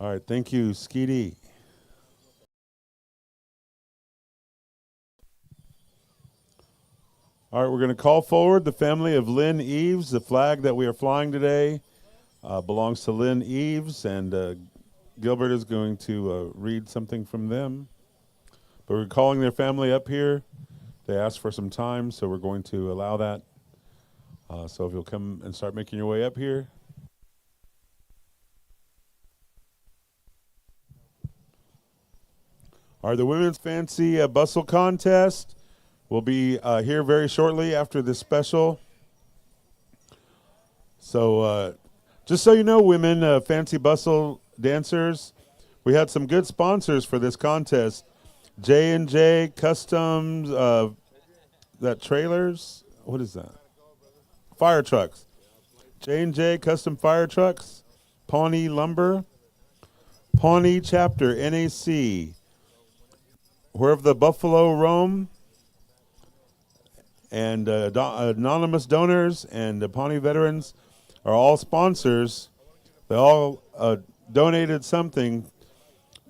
All right, thank you, Skeety. All right, we're going to call forward the family of Lynn Eaves. The flag that we are flying today belongs to Lynn Eaves, and Gilbert is going to read something from them. But we're calling their family up here. They asked for some time, so we're going to allow that. So if you'll come and start making your way up here. All right, the Women's Fancy Bustle Contest will be here very shortly after this special. So just so you know, women Fancy Bustle dancers, we had some good sponsors for this contest. J&J Customs, that trailers, what is that? Fire trucks. J&J Custom Fire Trucks, Pawnee Lumber, Pawnee Chapter, NAC, Wherever the Buffalo Roam, and Anonymous Donors and the Pawnee Veterans are all sponsors. They all donated something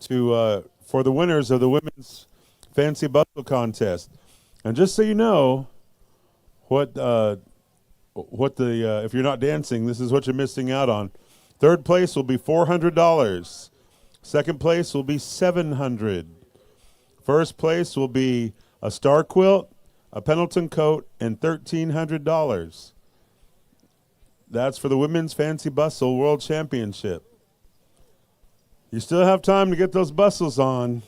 to for the winners of the Women's Fancy Bustle Contest. And just so you know, what the if you're not dancing, this is what you're missing out on. Third place will be $400. Second place will be $700. First place will be a star quilt, a Pendleton coat, and $1,300. That's for the Women's Fancy Bustle World Championship. You still have time to get those bustles on.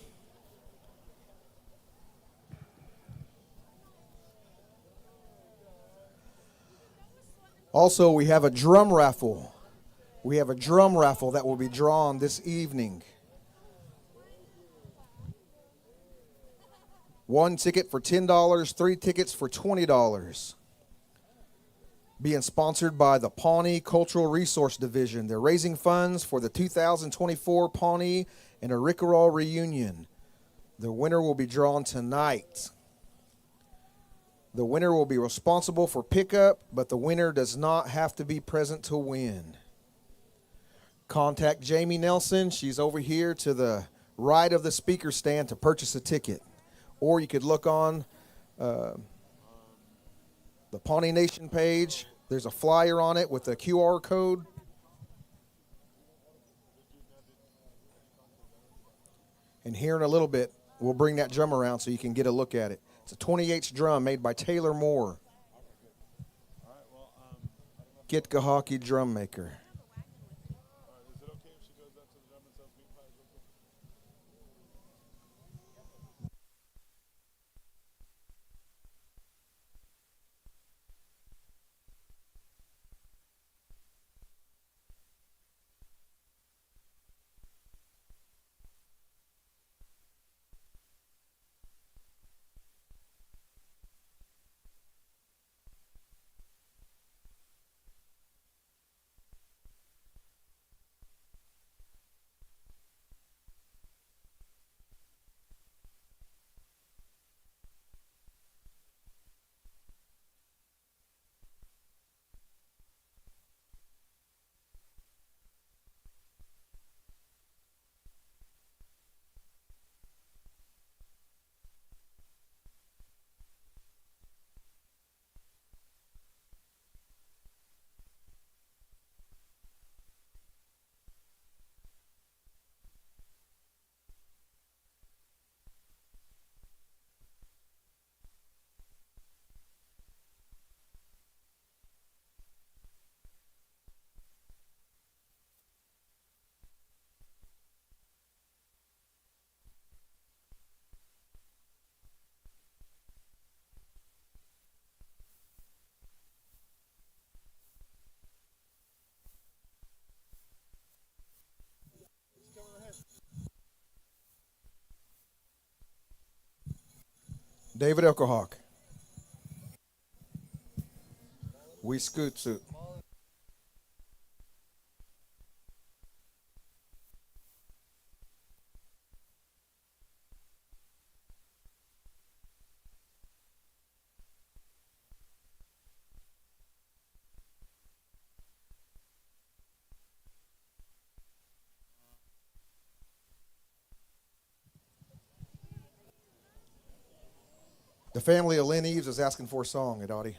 Also, we have a drum raffle. We have a drum raffle that will be drawn this evening. 1 ticket for $10, 3 tickets for $20. Being sponsored by the Pawnee Cultural Resource Division. They're raising funds for the 2024 Pawnee and Arikawa reunion. The winner will be drawn tonight. The winner will be responsible for pickup, but the winner does not have to be present to win. Contact Jamie Nelson. She's over here to the right of the speaker stand to purchase a ticket. Or you could look on the Pawnee Nation page. There's a flyer on it with a QR code. And here in a little bit, we'll bring that drum around so you can get a look at it. It's a 20H drum made by Taylor Moore. Gitkahawke drum maker. David Elkohawk. We scoot suit. The family of Lynn Eaves is asking for a song, Dottie.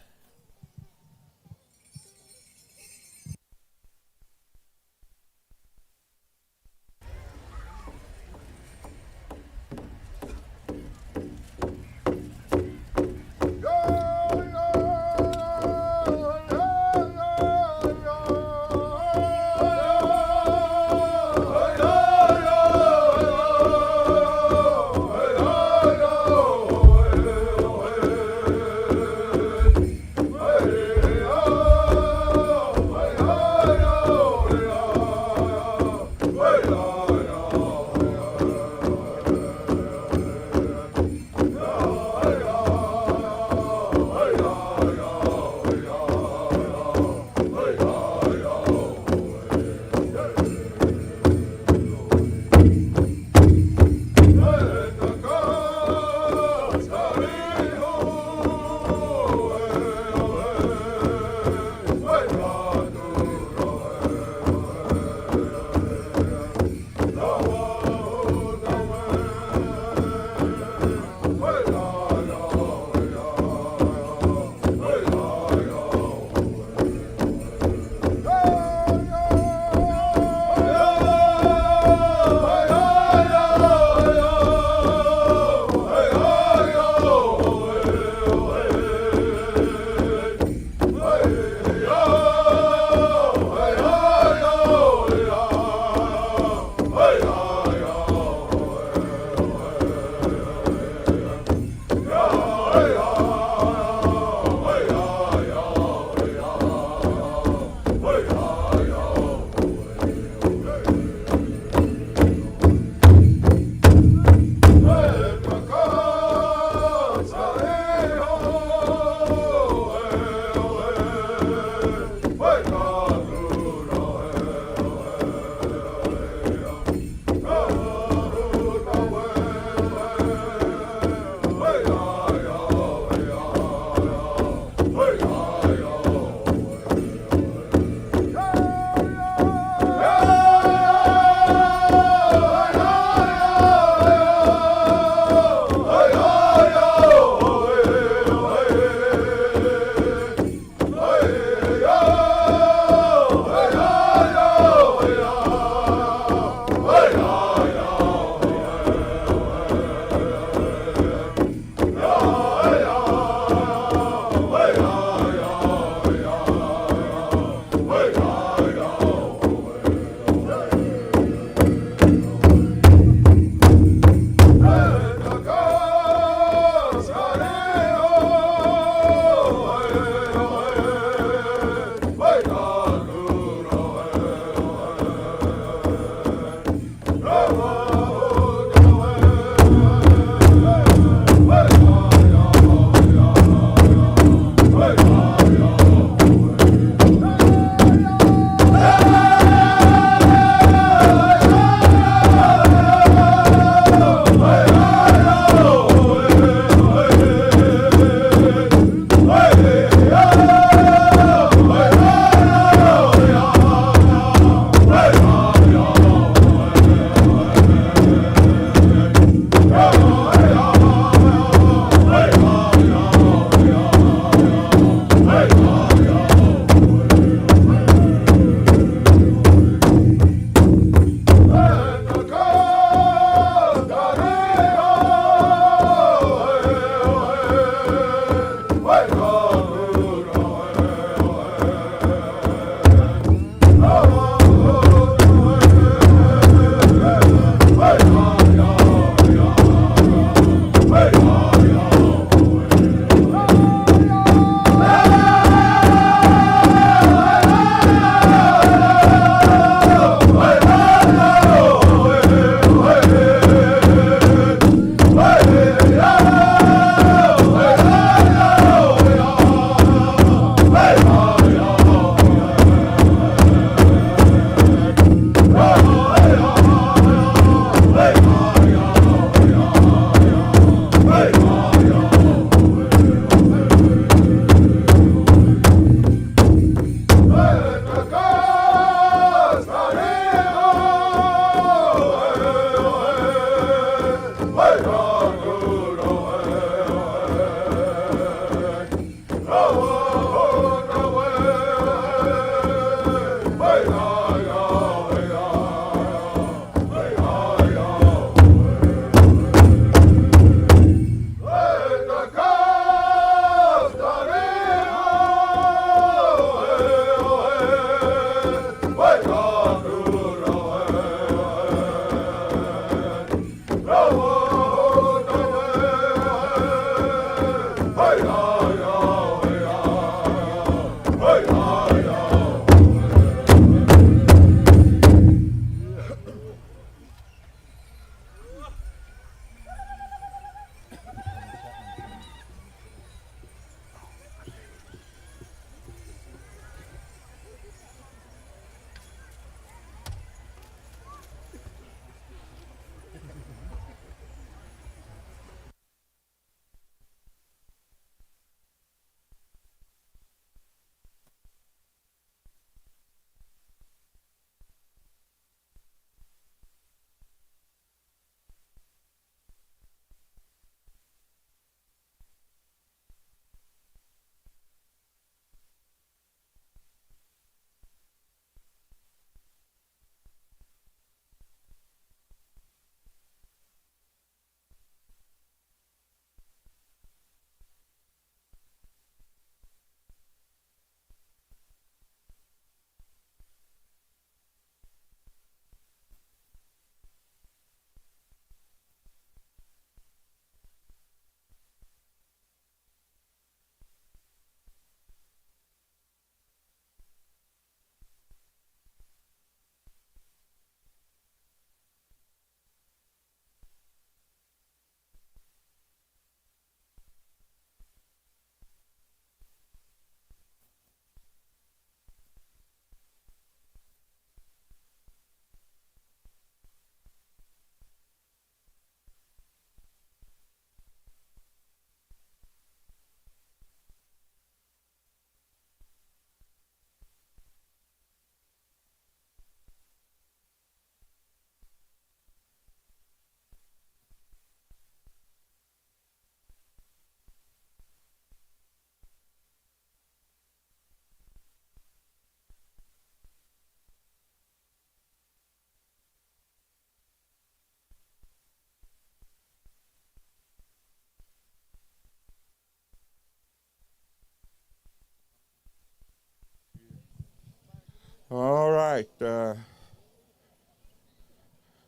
right.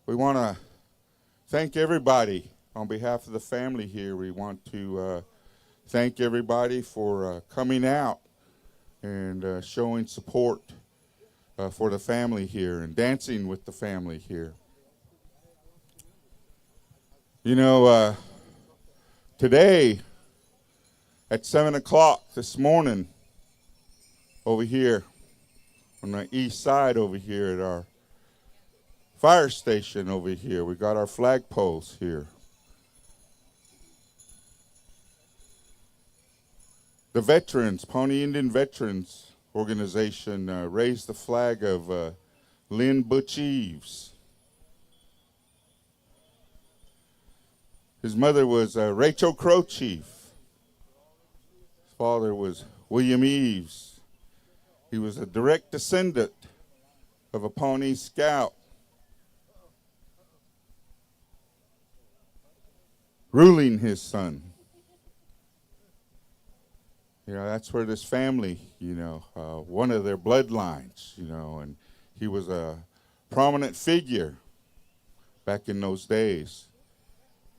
We want to thank everybody on behalf of the family here. We want to thank everybody for coming out and showing support for the family here and dancing with the family here. You know, today at 7 o'clock this morning over here on the east side over here at our fire station over here, we got our flagpoles here. The veterans, Pawnee Indian Veterans Organization, raised the flag of Lynn Butch Eaves. His mother was Rachel Crow Chief. His father was William Eaves. He was a direct descendant of a Pawnee scout. Ruling his son. You know, that's where this family, one of their bloodlines, and he was a prominent figure back in those days.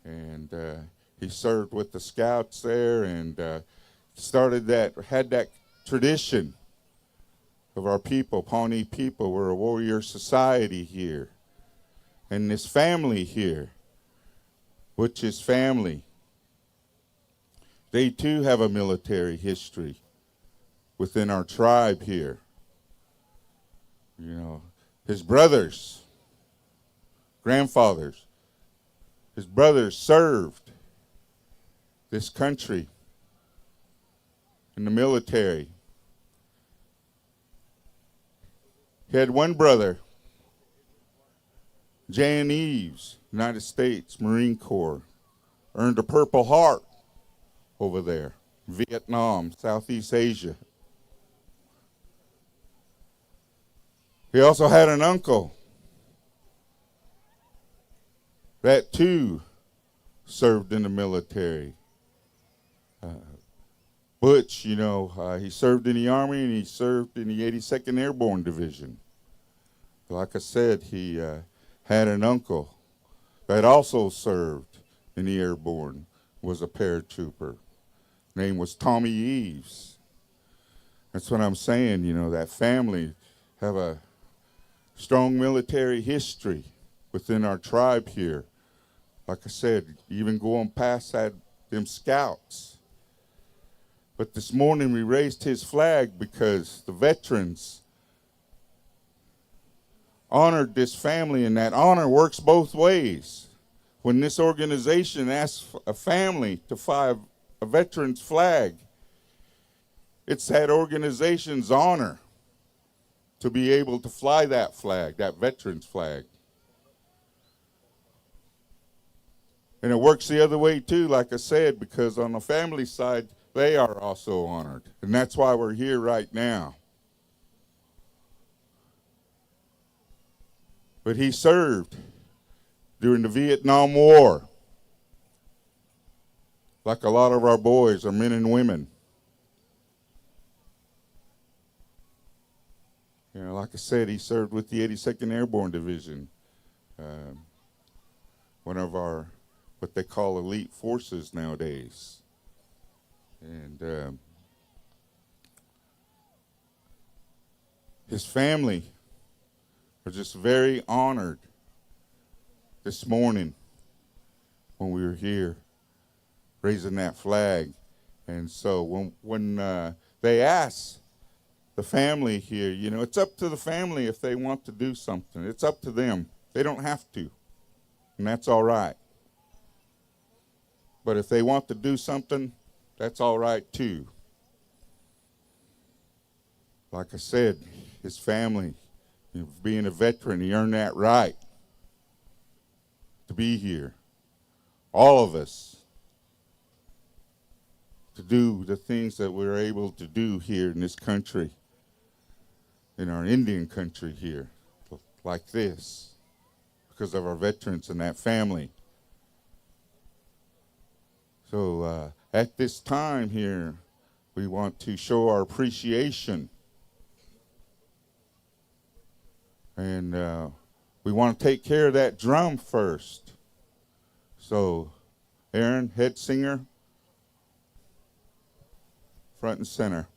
And he served with the scouts there and had that tradition of our people, Pawnee people. We're a warrior society here. And this family here, which is family, they too have a military history within our tribe here. You know, his brothers, grandfathers, his brothers served this country in the military. He had one brother, Jan Eaves, United States Marine Corps, earned a Purple Heart over there, Vietnam, Southeast Asia. He also had an uncle that too served in the military. Butch, he served in the Army and he served in the 82nd Airborne Division. Like I said, he had an uncle that also served in the Airborne, was a paratrooper. Name was Tommy Eaves. That's what I'm saying, that family have a strong military history within our tribe here. Like I said, even going past them scouts. But this morning we raised his flag because the veterans honored this family, and that honor works both ways. When this organization asks a family to fly a veteran's flag, it's that organization's honor to be able to fly that flag, that veteran's flag. And it works the other way too, like I said, because on the family side, they are also honored. And that's why we're here right now. But he served during the Vietnam War, like a lot of our boys, our men and women. Like I said, he served with the 82nd Airborne Division, one of our, what they call elite forces nowadays. And his family are just very honored this morning when we were here raising that flag. And so when they ask the family here, it's up to the family if they want to do something. It's up to them. They don't have to, and that's all right. But if they want to do something, that's all right too. Like I said, his family, being a veteran, he earned that right to be here. All of us, to do the things that we're able to do here in this country, in our Indian country here, like this, because of our veterans and that family. So at this time here, we want to show our appreciation And we want to take care of that drum first. So, Aaron, head singer, front and center.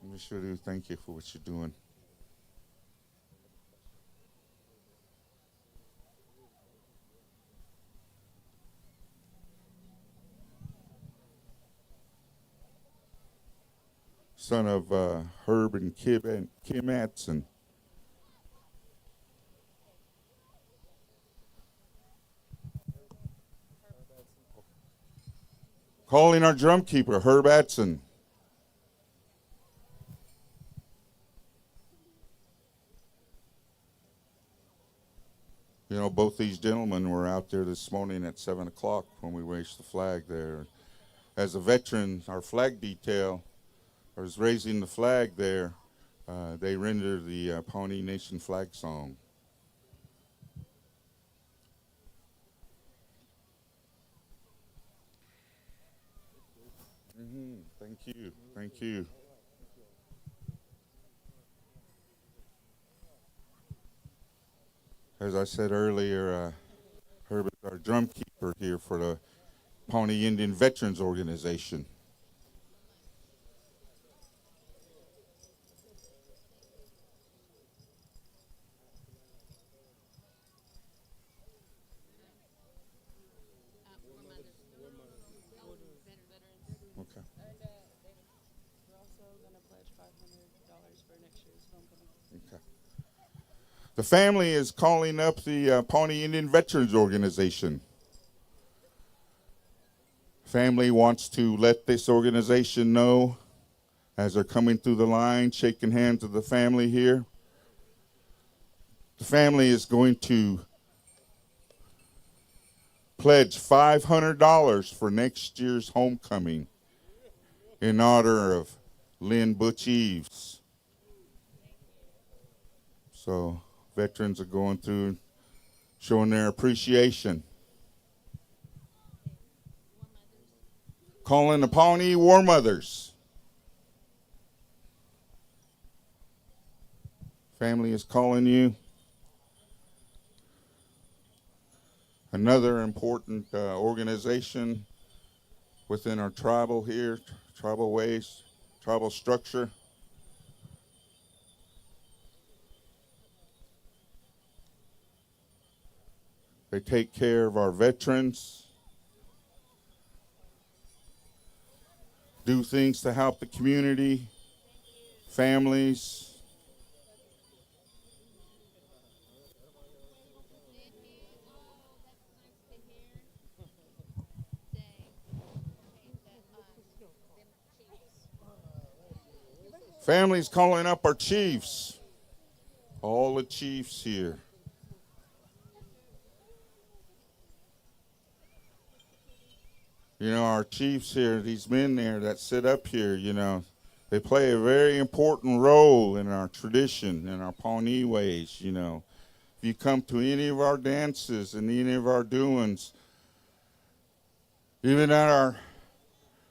We sure do thank you for what you're doing. Son of Herb and Kim Atson. Calling our drum keeper, Herb Atson. You know, both these gentlemen were out there this morning at 7 o'clock when we raised the flag there. As a veteran, our flag detail was raising the flag there. They rendered the Pawnee Nation flag song. Thank you. Thank you. As I said earlier, Herb is our drum keeper here for the Pawnee Indian Veterans Organization. Okay. We're also going to pledge $500 for next year's homecoming. Okay. The family is calling up the Pawnee Indian Veterans Organization. Family wants to let this organization know as they're coming through the line, shaking hands with the family here. The family is going to pledge $500 for next year's homecoming in honor of Lynn Butch Eaves. So veterans are going through showing their appreciation. Calling the Pawnee War Mothers. Family is calling you. Another important organization within our tribal here, tribal ways, tribal structure. They take care of our veterans, do things to help the community, families. Families calling up our chiefs, all the chiefs here. You know, our chiefs here, these men there that sit up here, you know, they play a very important role in our tradition, in our Pawnee ways, you know. If you come to any of our dances and any of our doings, even at our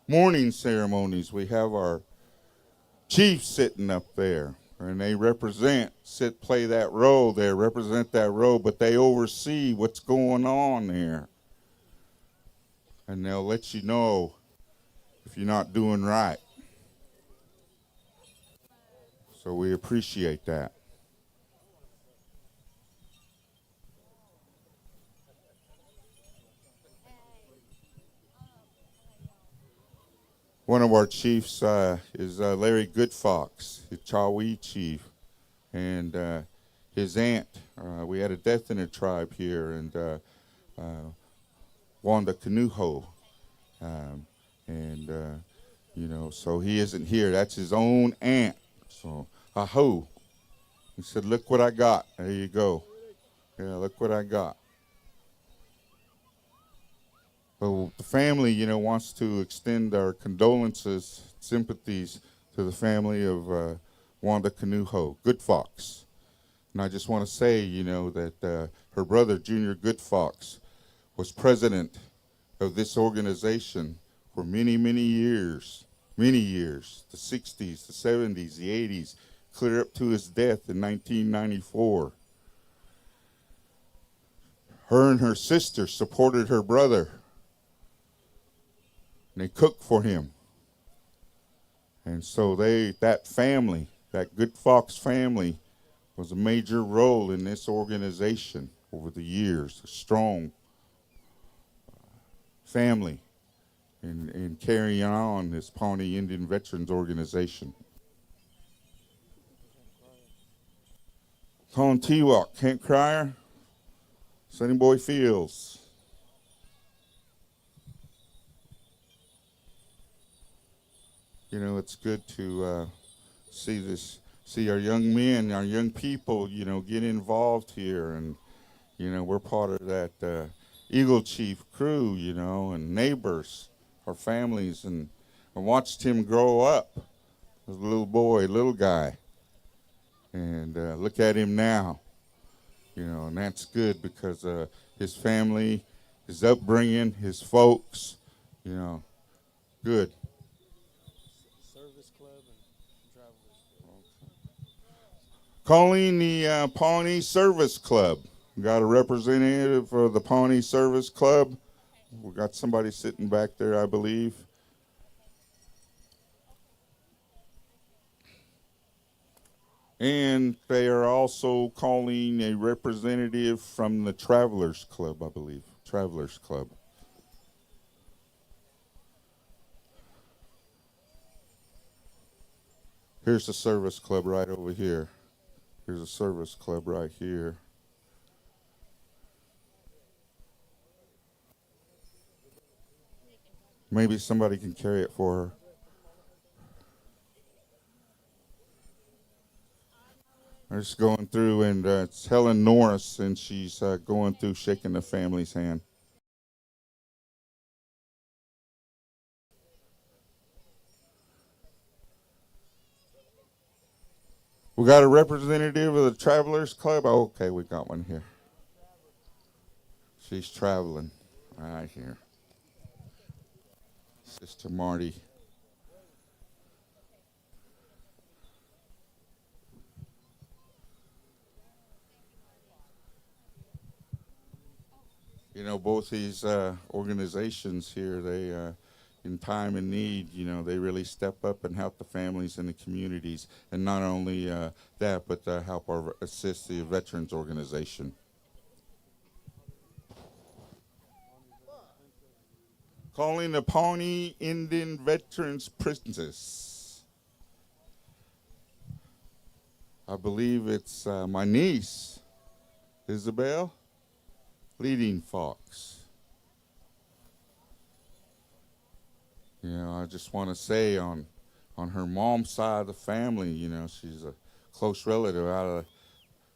morning ceremonies, we have our chiefs sitting up there, and they play that role there, represent that role, but they oversee what's going on there. And they'll let you know if you're not doing right. So we appreciate that. One of our chiefs is Larry Goodfox, the Chawee chief, and his aunt. We had a death in the tribe here, and Wanda Canuho, and you know, so he isn't here. That's his own aunt. So, aho. He said, "Look what I got." There you go. Yeah, look what I got. So the family, you know, wants to extend our condolences, sympathies to the family of Wanda Canuho, Good Fox. And I just want to say, you know, that her brother, Junior Good Fox, was president of this organization for many, many years, the 60s, the 70s, the 80s, clear up to his death in 1994. Her and her sister supported her brother, and they cooked for him. And so that family, that Good Fox family, was a major role in this organization over the years, a strong family in carrying on this Pawnee Indian Veterans Organization. Colin T-Walk, Kent Cryer, Sunny Boy Fields. You know, it's good to see our young men, our young people, you know, get involved here. And, you know, we're part of that Eagle Chief crew, you know, and neighbors, our families. And I watched him grow up as a little boy, little guy. And look at him now, you know, and that's good because his family, his upbringing, his folks, you know, good. Service Club and Travelers Club. Calling the Pawnee Service Club. We got a representative for the Pawnee Service Club. We got somebody sitting back there, I believe. And they are also calling a representative from the Travelers Club, I believe. Travelers Club. Here's the service club right over here. Here's a service club right here. Maybe somebody can carry it for her. I'm just going through, and it's Helen Norris, and she's going through shaking the family's hand. We got a representative of the Travelers Club. Oh, okay, we got one here. She's traveling right here. Sister Marty. You know, both these organizations here, they, in time and need, you know, they really step up and help the families and the communities. And not only that, but help assist the Veterans Organization. Calling the Pawnee Indian Veterans Princess. I believe it's my niece, Isabel. Leading Fox. You know, I just want to say on her mom's side of the family, you know, she's a close relative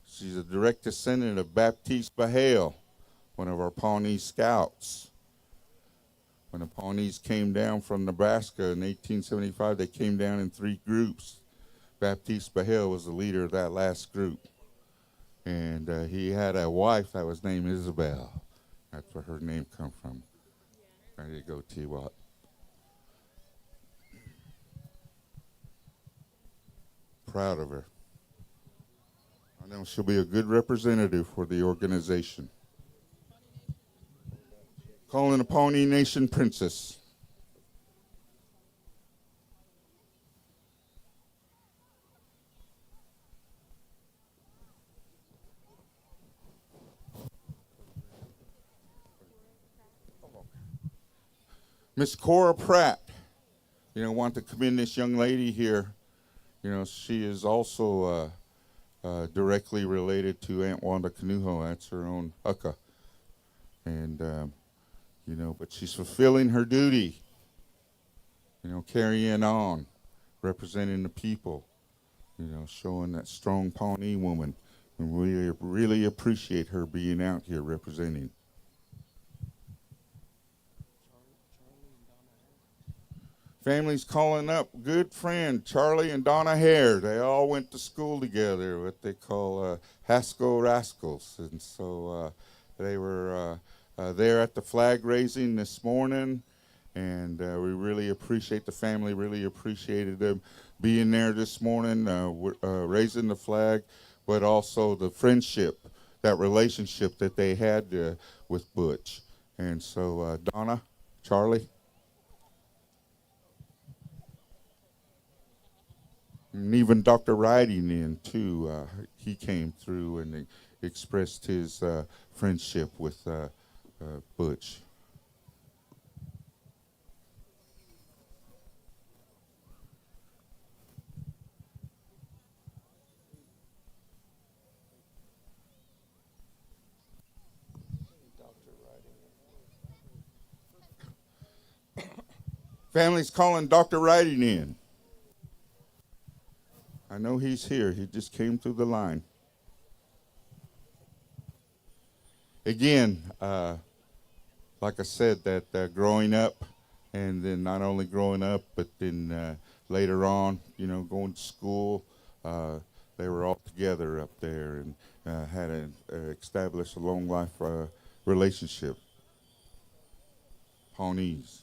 she's a direct descendant of Baptiste Bahale, one of our Pawnee scouts. When the Pawnees came down from Nebraska in 1875, they came down in 3 groups. Baptiste Bahale was the leader of that last group. And he had a wife that was named Isabel. That's where her name come from. There you go, T-Watt. Proud of her. I know she'll be a good representative for the organization. Calling the Pawnee Nation Princess. Miss Cora Pratt, you know, want to commend this young lady here. You know, she is also directly related to Aunt Wanda Canuho. That's her own Ucka. And, you know, but she's fulfilling her duty, you know, carrying on, representing the people, you know, showing that strong Pawnee woman. And we really appreciate her being out here representing. Family's calling up good friend Charlie and Donna Hare. They all went to school together, what they call Haskell Rascals. And so they were there at the flag raising this morning. And we really appreciate the family, really appreciated them being there this morning, raising the flag, but also the friendship, that relationship that they had with Butch. And so Donna, Charlie, and even Dr. Riding in, too, he came through and expressed his friendship with Butch. Family's calling Dr. Riding in. I know he's here. He just came through the line. Again, like I said, that growing up, and then not only growing up, but then later on, going to school, they were all together up there and had established a long life relationship. Pawnees.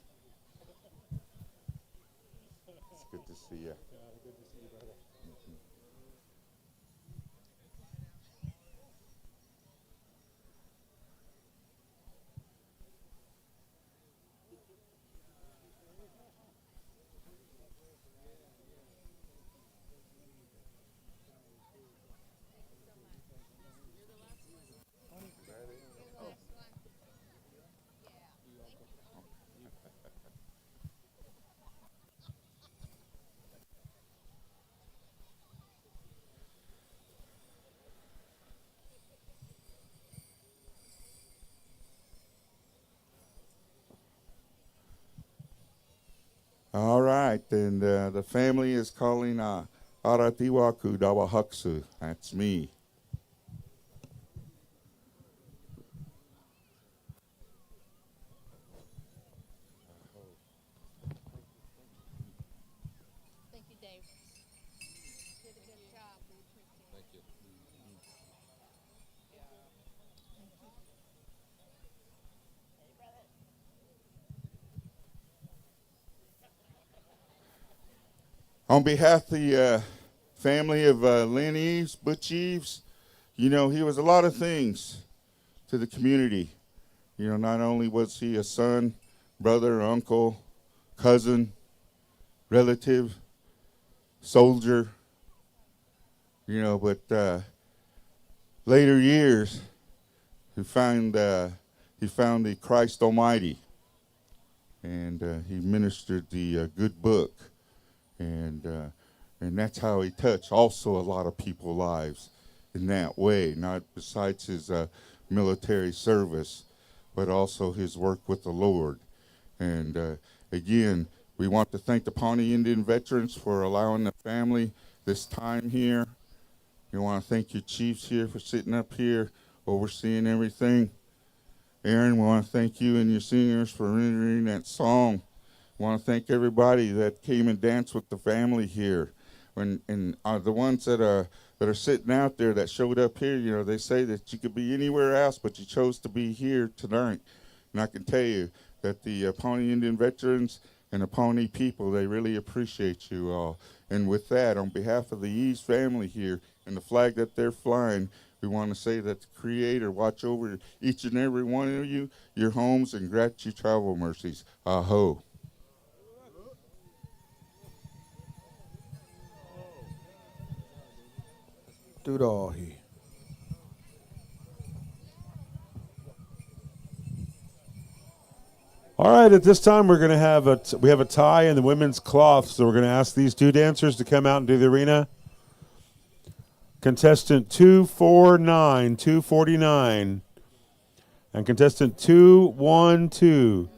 It's good to see you. All right, and the family is calling Aratiwaku Dawahaksu. That's me. Thank you, Dave. Did a good job. We appreciate it. On behalf of the family of Lynn Eaves, Butch Eaves, he was a lot of things to the community. Not only was he a son, brother, uncle, cousin, relative, soldier, but later years, he found the Christ Almighty, and he ministered the good book. And that's how he touched also a lot of people's lives in that way, not besides his military service, but also his work with the Lord. And again, we want to thank the Pawnee Indian veterans for allowing the family this time here. We want to thank your chiefs here for sitting up here, overseeing everything. Aaron, we want to thank you and your singers for rendering that song. I want to thank everybody that came and danced with the family here, and the ones that are sitting out there that showed up here. They say that you could be anywhere else, but you chose to be here tonight. And I can tell you that the Pawnee Indian veterans and the Pawnee people, they really appreciate you all. And with that, on behalf of the Eaves family here and the flag that they're flying, we want to say that the Creator watch over each and every one of you, your homes, and grant you travel mercies. Aho. Doodahi. All right, at this time we're going to have we have a tie in the women's cloth, so we're going to ask these two dancers to come out and do the arena. Contestant 249, 249, and contestant 212,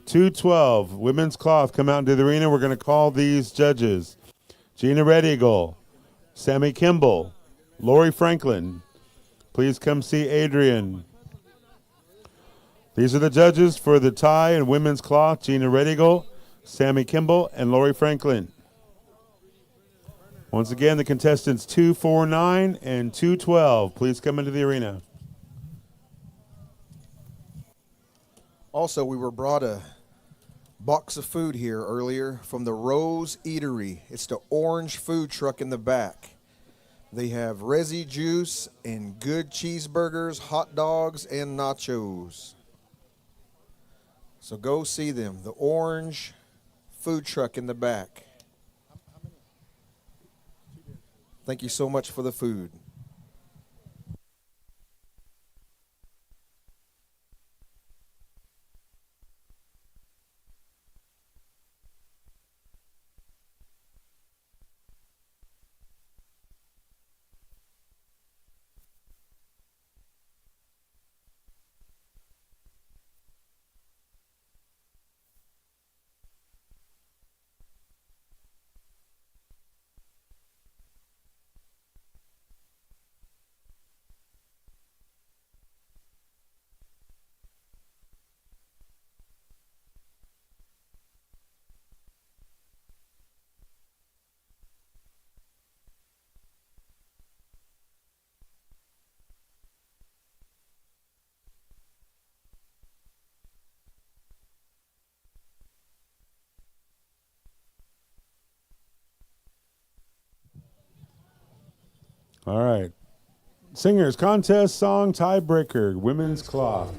212, women's cloth, come out and do the arena. We're going to call these judges: Gina Red Eagle, Sammy Kimball, Lori Franklin. Please come see Adrian. These are the judges for the tie and women's cloth: Gina Red Eagle, Sammy Kimball, and Lori Franklin. Once again, the contestants 249 and 212. Please come into the arena. Also, we were brought a box of food here earlier from the Rose Eatery. It's the orange food truck in the back. They have resi juice and good cheeseburgers, hot dogs, and nachos. So go see them. The orange food truck in the back. Thank you so much for the food. All right. Singers contest song tiebreaker, women's cloth.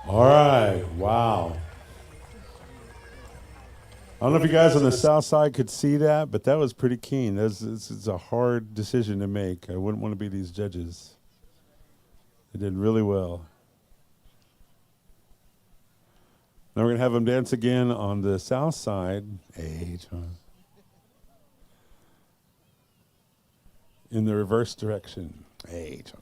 All right. Wow. I don't know if you guys on the south side could see that, but that was pretty keen. This is a hard decision to make. I wouldn't want to be these judges. They did really well. Now we're going to have them dance again on the south side. Hey, John. In the reverse direction. Hey, John.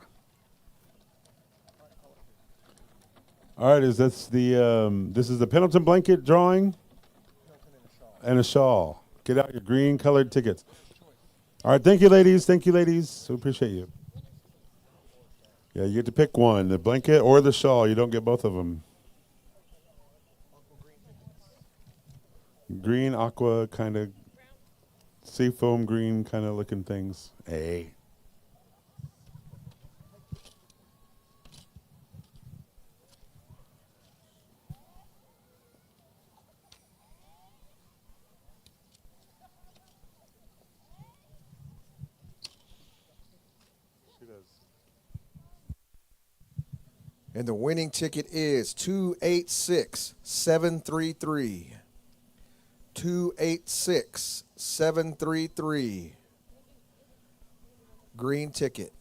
All right, this is the Pendleton blanket drawing and a shawl. Get out your green colored tickets. All right, thank you, ladies. Thank you, ladies. We appreciate you. Yeah, you get to pick one, the blanket or the shawl. You don't get both of them. Green, aqua, kind of seafoam green kind of looking things. Hey. And the winning ticket is 286733. 286733. Green ticket.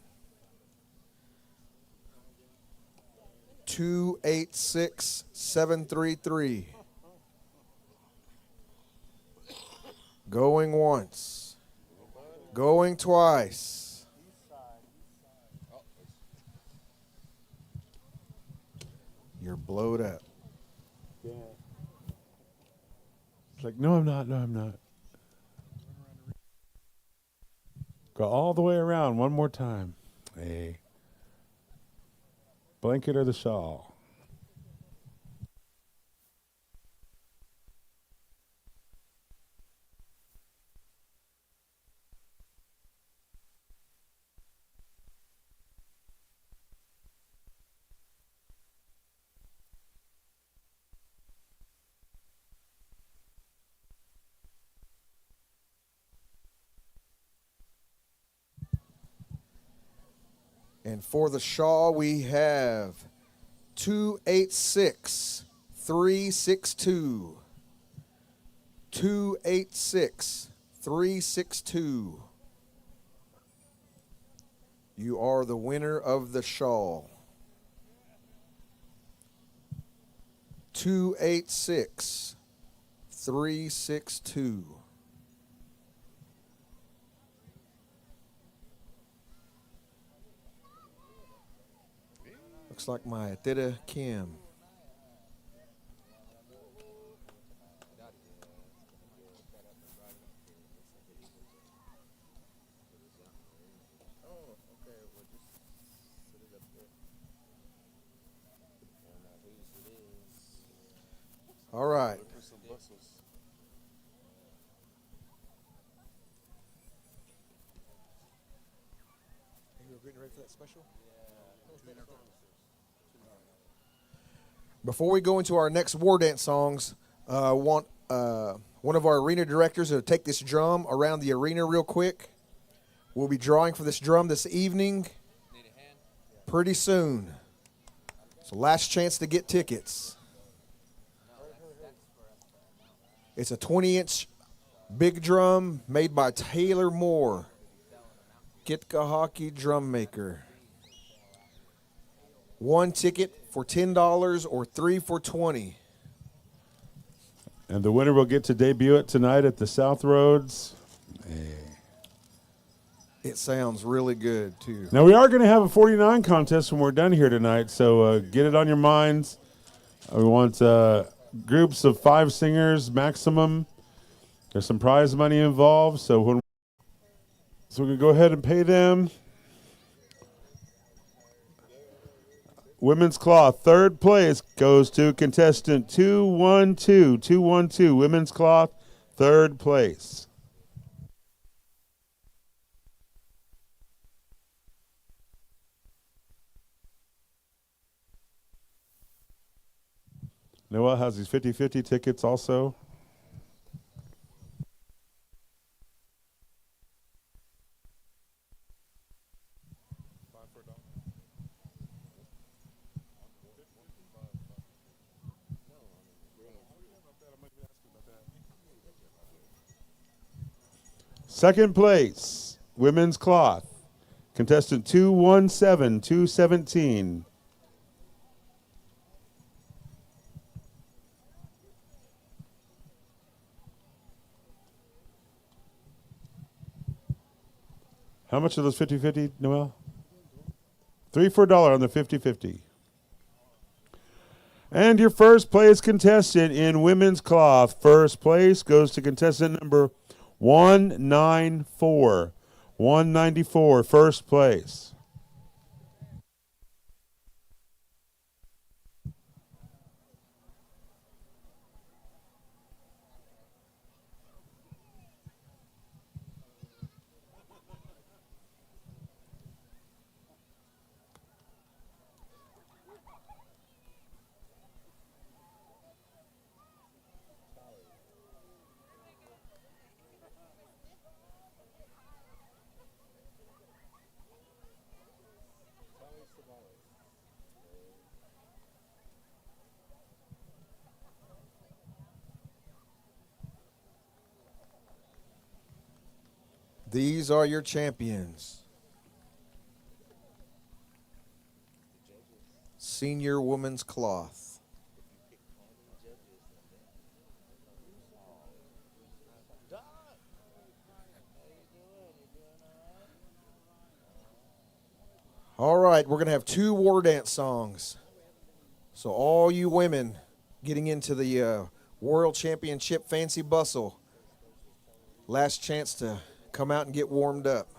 286733. Going once. Going twice. You're blowed up. Yeah. It's like, no, I'm not. No, I'm not. Go all the way around one more time. Hey. Blanket or the shawl? And for the shawl, we have 286362. 286362. You are the winner of the shawl. 286362. Looks like my Theta Kim. All right. You getting ready for that special? Before we go into our next war dance songs, I want one of our arena directors to take this drum around the arena real quick. We'll be drawing for this drum this evening pretty soon. So last chance to get tickets. It's a 20-inch big drum made by Taylor Moore, Kitkahaki drum maker. One ticket for $10 or three for $20. And the winner will get to debut it tonight at the South Roads. Hey. It sounds really good, too. Now, we are going to have a 49 contest when we're done here tonight, so get it on your minds. We want groups of 5 singers maximum. There's some prize money involved, so we're going to go ahead and pay them. Women's cloth, third place goes to contestant 212. 212, women's cloth, third place. Noel has these 50-50 tickets also. Second place, women's cloth, contestant 217, 217. How much are those 50-50, Noel? 3 for $1 on the 50-50. And your first place contestant in women's cloth, first place goes to contestant number 194. 194, first place. These are your champions. Senior women's cloth. All right, we're going to have 2 water dance songs. So all you women getting into the World Championship Fancy Bustle, last chance to come out and get warmed up.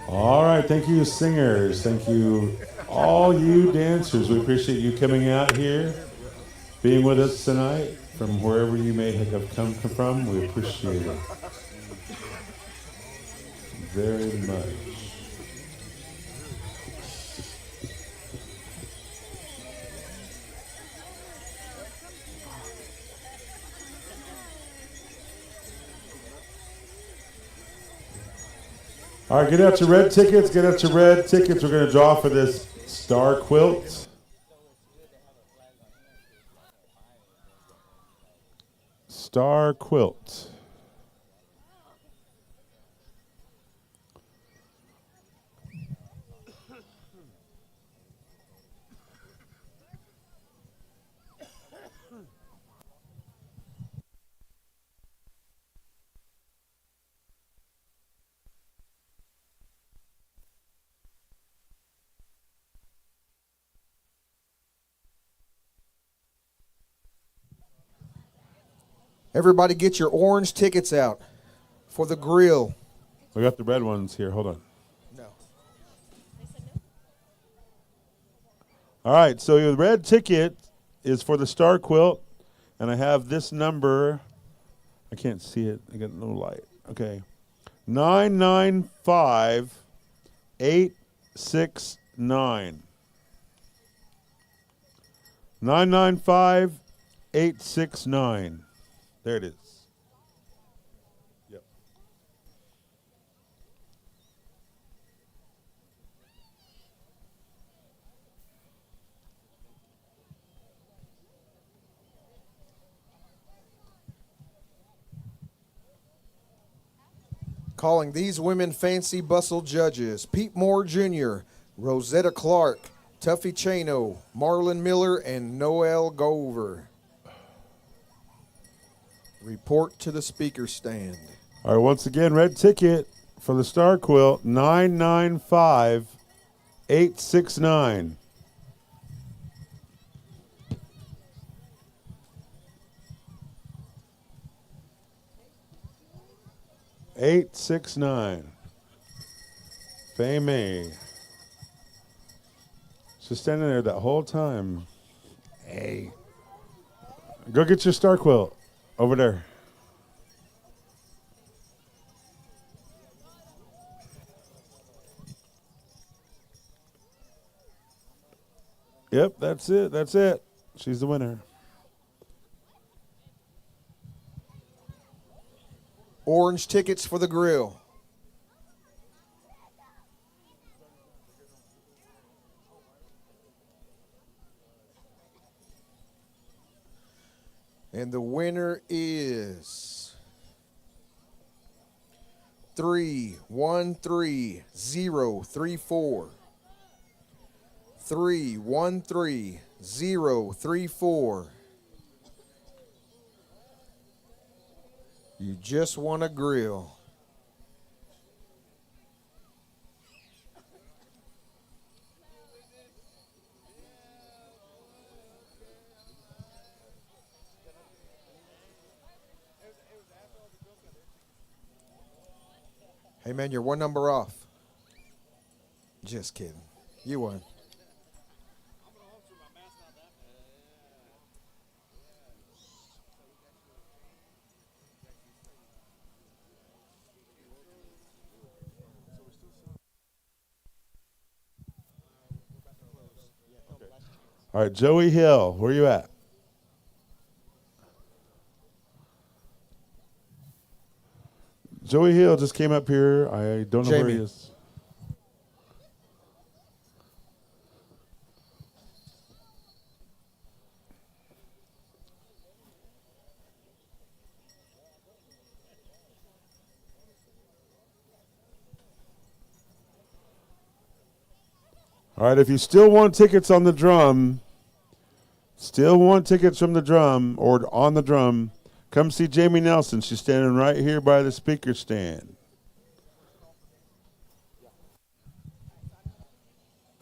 All right, thank you, singers. Thank you, all you dancers. We appreciate you coming out here, being with us tonight from wherever you may have come from. We appreciate it very much. All right, get out your red tickets. Get out your red tickets. We're going to draw for this star quilt. Star quilt. Everybody get your orange tickets out for the grill. We got the red ones here. Hold on. No. All right, so your red ticket is for the star quilt, and I have this number. I can't see it. I got no light. Okay. 995869. 995869. There it is. Yep. Calling these women fancy bustle judges: Pete Moore Jr., Rosetta Clark, Tuffy Chano, Marlon Miller, and Noel Gover. Report to the speaker stand. All right, once again, red ticket for the star quilt, 995869. $869. Fame. She's standing there that whole time. Hey. Go get your star quilt over there. Yep, that's it. That's it. She's the winner. Orange tickets for the grill. And the winner is 313034. 313034. You just won a grill. Hey man, you're one number off. Just kidding. You won. All right, Joey Hill, where you at? Joey Hill just came up here. I don't know where he Jamie. is. All All right, if you still want tickets on the drum, still want tickets from the drum or on the drum, come see Jamie Nelson. She's standing right here by the speaker stand.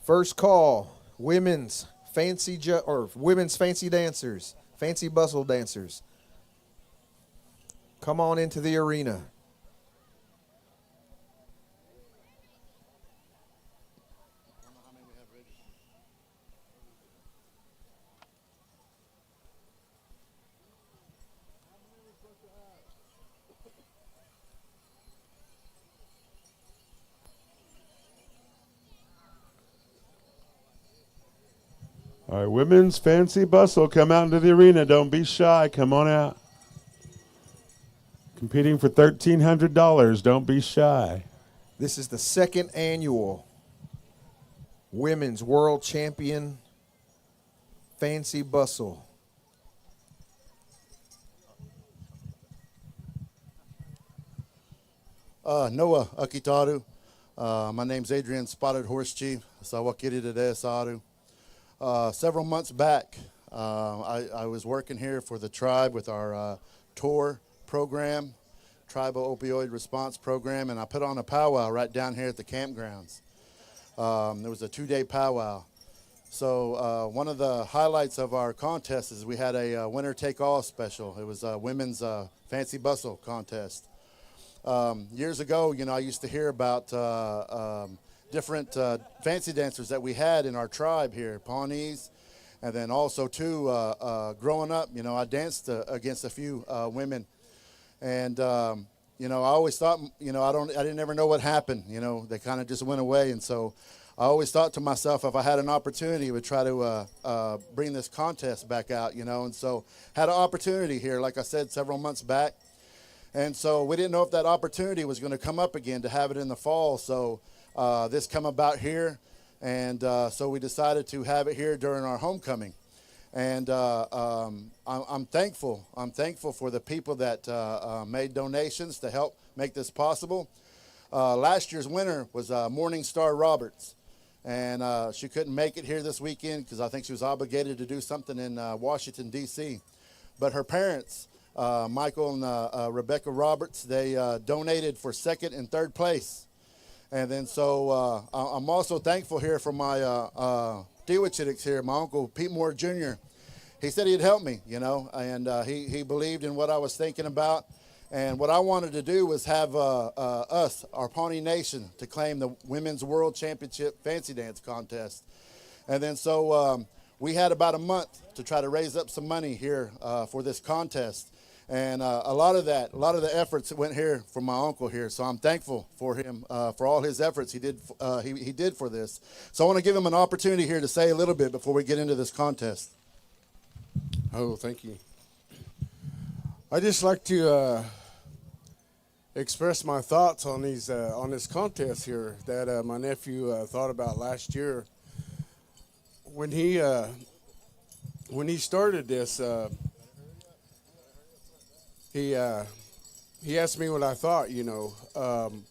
First call, women's fancy dancers, fancy bustle dancers. Come on into the arena. All right, women's fancy bustle, come out into the arena. Don't be shy. Come on out. Competing for $1,300. Don't be shy. This is the second annual Women's World Champion Fancy Bustle. Noah Akitaru. My name's Adrian Spotted Horse Chief. Sawakiri de Saru. Several months back, I was working here for the tribe with our tour program, Tribal Opioid Response Program, and I put on a powwow right down here at the campgrounds. There was a 2-day powwow. So one of the highlights of our contest is we had a winner-take-all special. It was a women's fancy bustle contest. Years ago, I used to hear about different fancy dancers that we had in our tribe here, Pawnees, and then also too, growing up, I danced against a few women, and I always thought, I didn't ever know what happened. They kind of just went away, and so I always thought to myself, if I had an opportunity, I would try to bring this contest back out, and so had an opportunity here, like I said, several months back, and so we didn't know if that opportunity was going to come up again to have it in the fall, so this come about here, and so we decided to have it here during our homecoming. And I'm thankful. I'm thankful for the people that made donations to help make this possible. Last year's winner was Morning Star Roberts, and she couldn't make it here this weekend because I think she was obligated to do something in Washington, D.C. But her parents, Michael and Rebecca Roberts, they donated for second and third place. And then so I'm also thankful here for my Dewichitics here, my uncle Pete Moore Jr. He said he'd help me, and he believed in what I was thinking about. And what I wanted to do was have us, our Pawnee Nation, to claim the Women's World Championship Fancy Dance Contest. And then so we had about a month to try to raise up some money here for this contest. And a lot of the efforts went here from my uncle here. So I'm thankful for him for all his efforts he did for this. So I want to give him an opportunity here to say a little bit before we get into this contest. Oh, thank you. I just like to express my thoughts on this contest here that my nephew thought about last year. When he started this. He asked me what I thought, and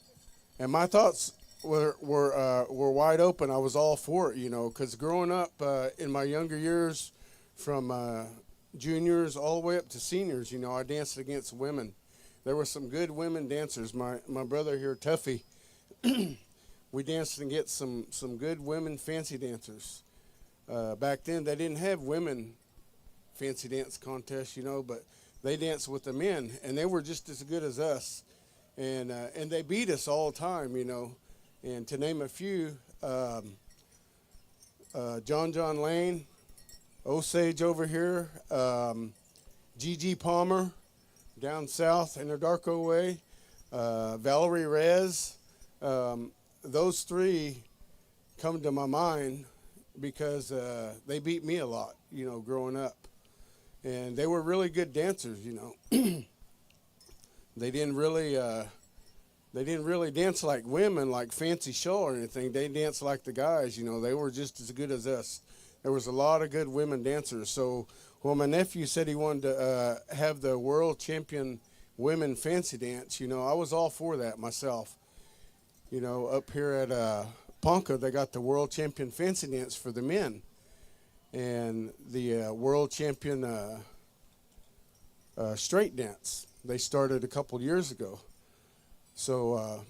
my thoughts were wide open. I was all for it, because growing up in my younger years, from juniors all the way up to seniors, I danced against women. There were some good women dancers. My brother here, Tuffy, we danced against some good women fancy dancers. Back then, they didn't have women fancy dance contests, but they danced with the men, and they were just as good as us, and they beat us all the time, And to name a few, John Lane, Osage over here, Gigi Palmer down south in the Darko way, Valerie Rez. Those three come to my mind because they beat me a lot, growing up. And they were really good dancers, They didn't really dance like women, like fancy shawl or anything. They danced like the guys, They were just as good as us. There was a lot of good women dancers. So when my nephew said he wanted to have the world champion women fancy dance, I was all for that myself. Up here at Ponca, they got the world champion fancy dance for the men, and the world champion straight dance. They started a couple years ago. So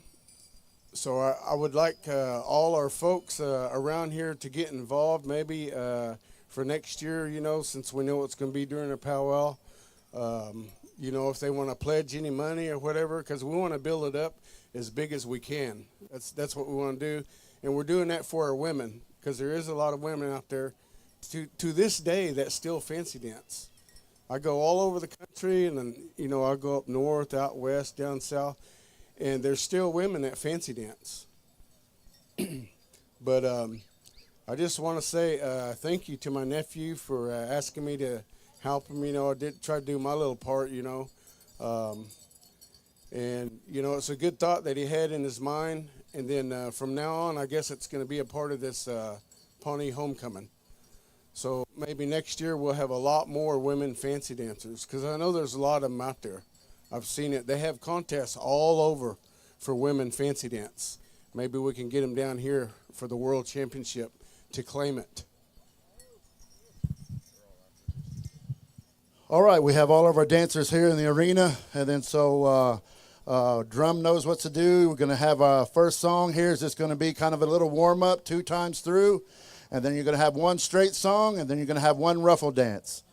I would like all our folks around here to get involved, maybe for next year, you know, since we know it's going to be during a powwow. You know, if they want to pledge any money or whatever, because we want to build it up as big as we can. That's what we want to do, and we're doing that for our women, because there is a lot of women out there to this day that still fancy dance. I go all over the country, and then, you know, I go up north, out west, down south, and there's still women that fancy dance. But I just want to say thank you to my nephew for asking me to help him. You know, I did try to do my little part, you know. And, you know, it's a good thought that he had in his mind. And then from now on, I guess it's going to be a part of this Pawnee homecoming. So maybe next year we'll have a lot more women fancy dancers, because I know there's a lot of them out there. I've seen it. They have contests all over for women fancy dance. Maybe we can get them down here for the World Championship to claim it. All right, we have all of our dancers here in the arena, and then so drum knows what to do. We're going to have our first song here. Is just going to be kind of a little warm-up 2 times through, and then you're going to have one straight song, and then you're going to have one ruffle dance.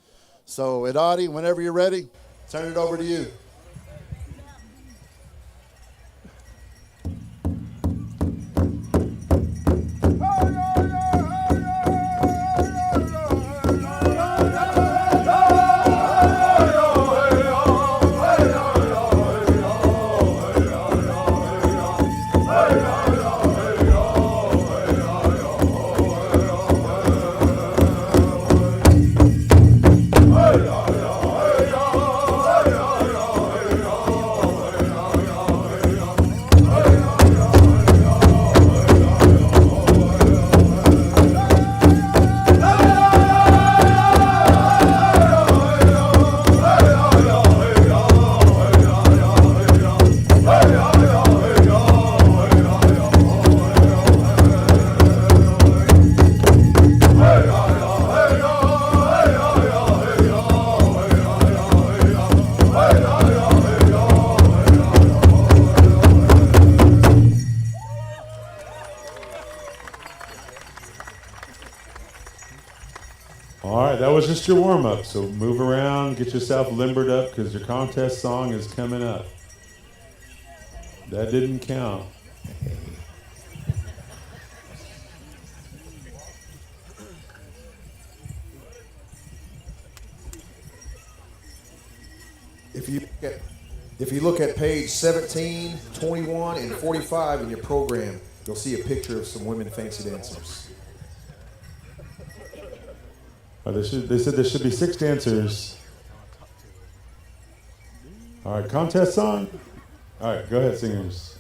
So, Idadi, whenever you're ready, turn it over to you. All right, that was just your warm-up. So move around, get yourself limbered up, because your contest song is coming up. That didn't count. If you look at page 17, 21, and 45 in your program, you'll see a picture of some women fancy dancers. They said there should be 6 dancers. All right, contest song. All right, go ahead, singers.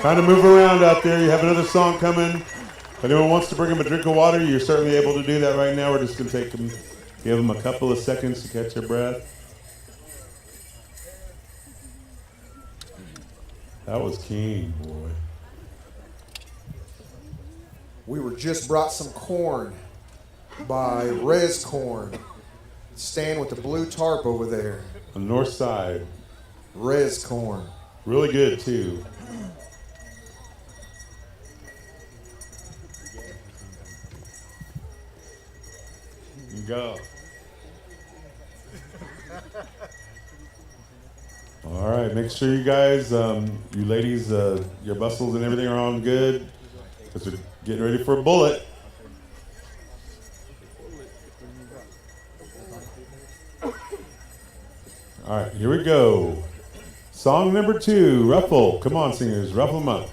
Kind of move around out there. You have another song coming. If anyone wants to bring them a drink of water, you're certainly able to do that right now. We're just going to give them a couple of seconds to catch their breath. That was keen, boy. We were just brought some corn by Res Corn. Stand with the blue tarp over there. On the north side. Res Corn. Really good, too. You go. All right, make sure you guys, you ladies, your bustles and everything are on good, because we're getting ready for a bullet. All right, here we go. Song number 2, Raffle. Come on, singers, ruffle them up.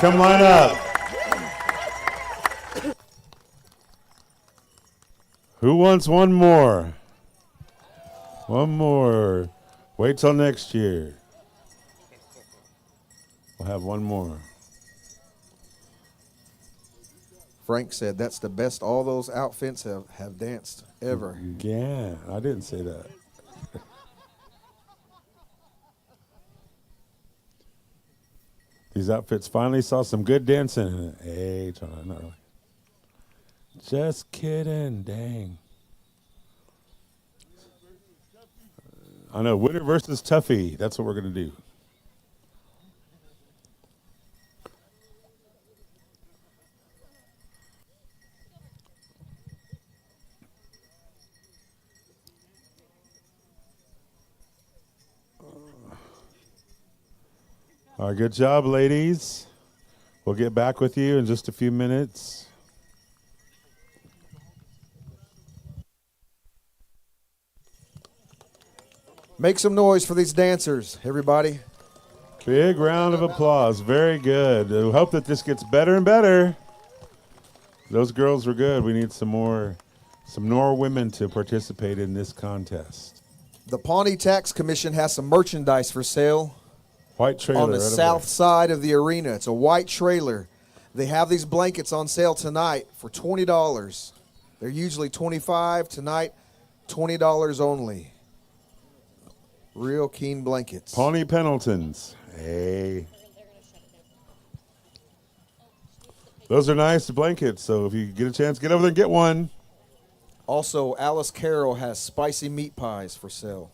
Come line up. Who wants one more? One more. Wait till next year. We'll have one more. Frank said that's the best all those outfits have danced ever. Yeah, I didn't say that. These outfits finally saw some good dancing. Hey, not really. Just kidding, dang. I know, winner versus Tuffy. That's what we're going to do. All right, good job, ladies. We'll get back with you in just a few minutes. Make some noise for these dancers, everybody. Big round of applause. Very good. I hope that this gets better and better. Those girls were good. We need some more women to participate in this contest. The Pawnee Tax Commission has some merchandise for sale. White trailer on the right south side of the arena. It's a white trailer. They have these blankets on sale tonight for $20. They're usually $25. Tonight, $20 only. Real keen blankets. Pawnee Pendletons. Hey. Those are nice blankets, so if you get a chance, get over there and get one. Also, Alice Carroll has spicy meat pies for sale.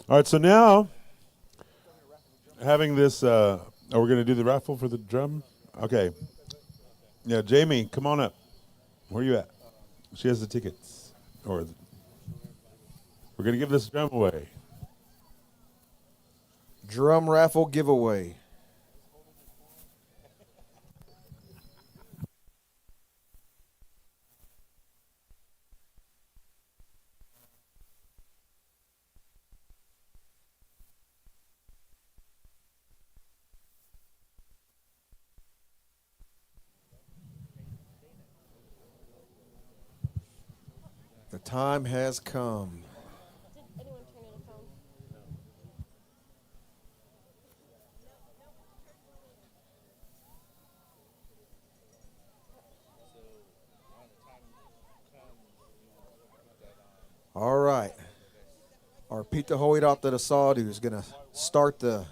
All right, so now, having this Oh, we're going to do the raffle for the drum? Okay. Yeah, Jamie, come on up. Where you at? She has the tickets. We're going to give this drum away. Drum raffle giveaway. The time has come. Did anyone turn in a phone? All right. Our Pita Hoidata de Sadu is going to start the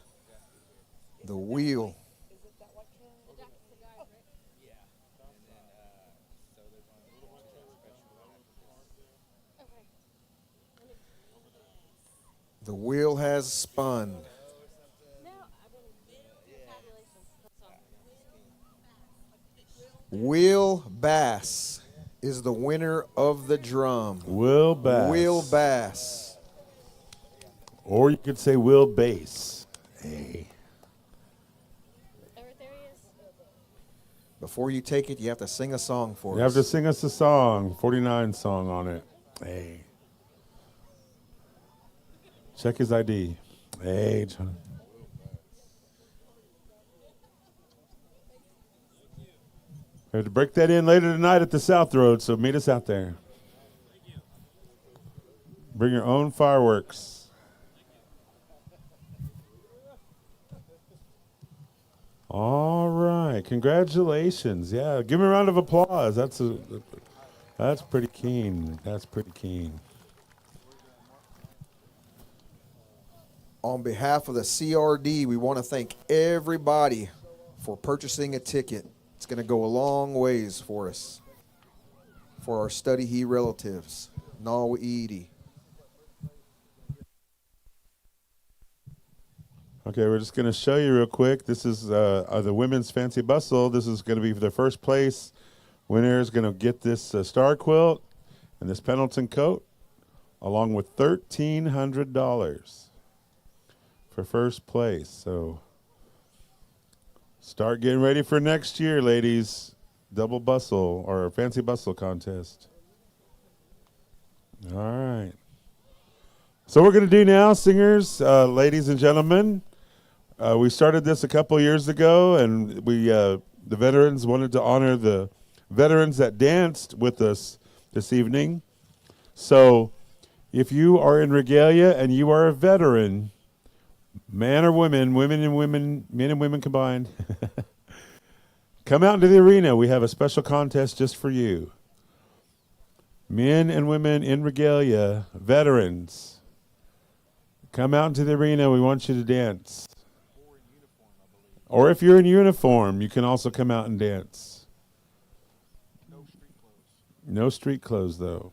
wheel. The wheel has spun. No, I've been tabulation. That's all. Will Bass is the winner of the drum. Will Bass. Will Bass. Or you could say Will Bass. Hey. Oh, there he is. Before you take it, you have to sing a song for You us. have to sing us a song, 49 song on it. Hey. Check his ID. Hey, John. We have to break that in later tonight at the South Road, so meet us out there. Bring your own fireworks. All right, congratulations. Yeah, give me a round of applause. That's pretty keen. That's pretty keen. On behalf of the CRD, we want to thank everybody for purchasing a ticket. It's going to go a long ways for us, for our study he relatives. No Edie. Okay, we're just going to show you real quick. This is the women's fancy bustle. This is going to be for the first place. Winner is going to get this star quilt and this Pendleton coat, along with $1,300 for first place. So start getting ready for next year, ladies. Double bustle or fancy bustle contest. All right. So we're going to do now, singers, ladies and gentlemen. We started this a couple years ago, and the veterans wanted to honor the veterans that danced with us this evening. So if you are in regalia and you are a veteran, man or women, men and women combined, come out into the arena. We have a special contest just for you. Men and women in regalia, veterans, come out into the arena. We want you to dance. Or if you're in uniform, you can also come out and dance. No street clothes. No street clothes, though.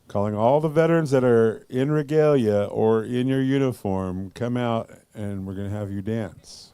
Calling all the veterans that are in regalia or in your uniform, come out and we're going to have you dance.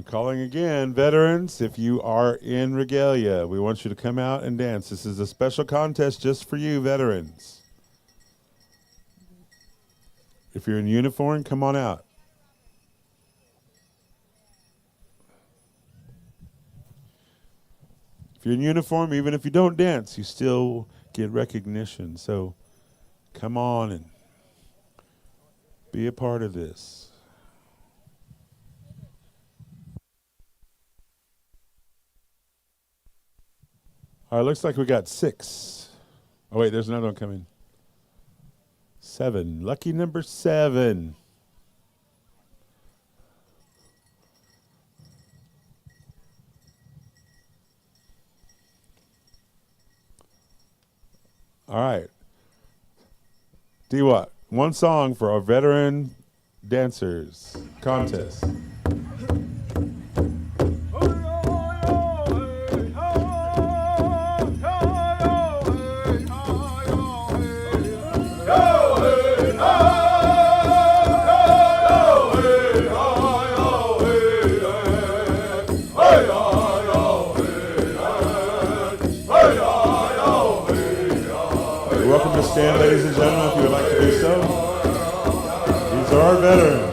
Calling again, veterans, if you are in regalia, we want you to come out and dance. This is a special contest just for you, veterans. If you're in uniform, come on out. If you're in uniform, even if you don't dance, you still get recognition. So come on and be a part of this. All right, looks like we got 6. Oh, wait, there's another one coming. 7. Lucky number 7. All right. Do you what? One song for our veteran dancers contest. You're welcome to stand, ladies and gentlemen, if you would like to do so. These are our veterans.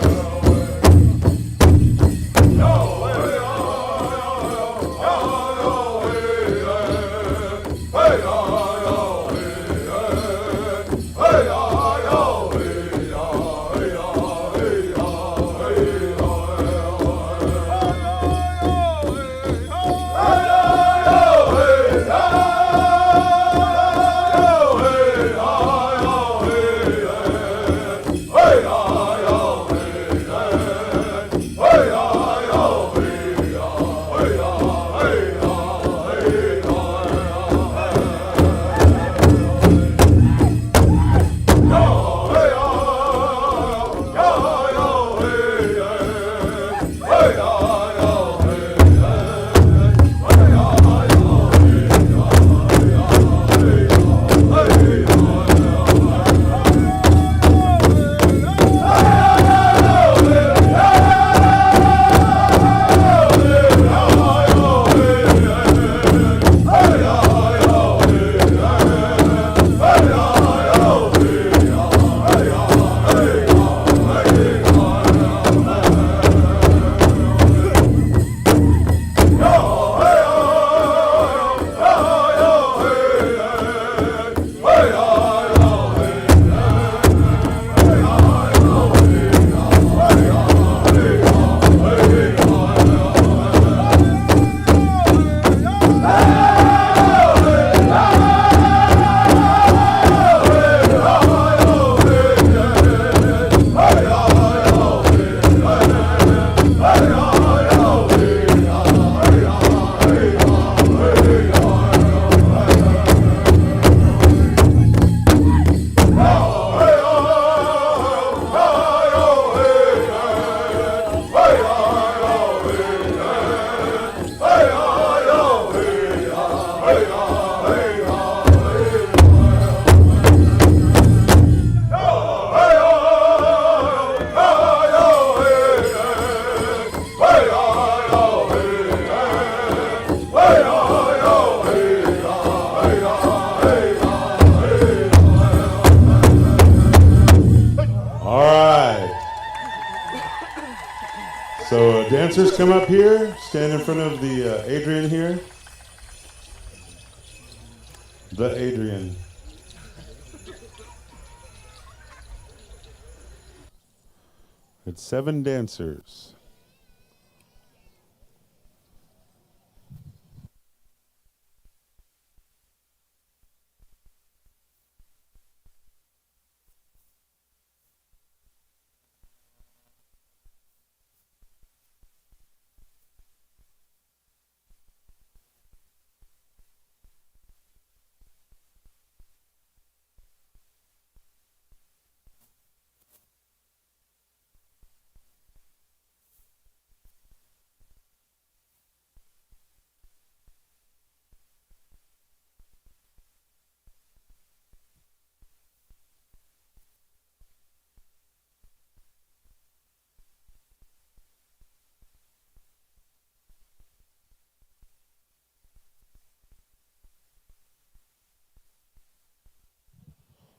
So dancers, come up here, stand in front of the Adrian here. The Adrian. It's 7 dancers.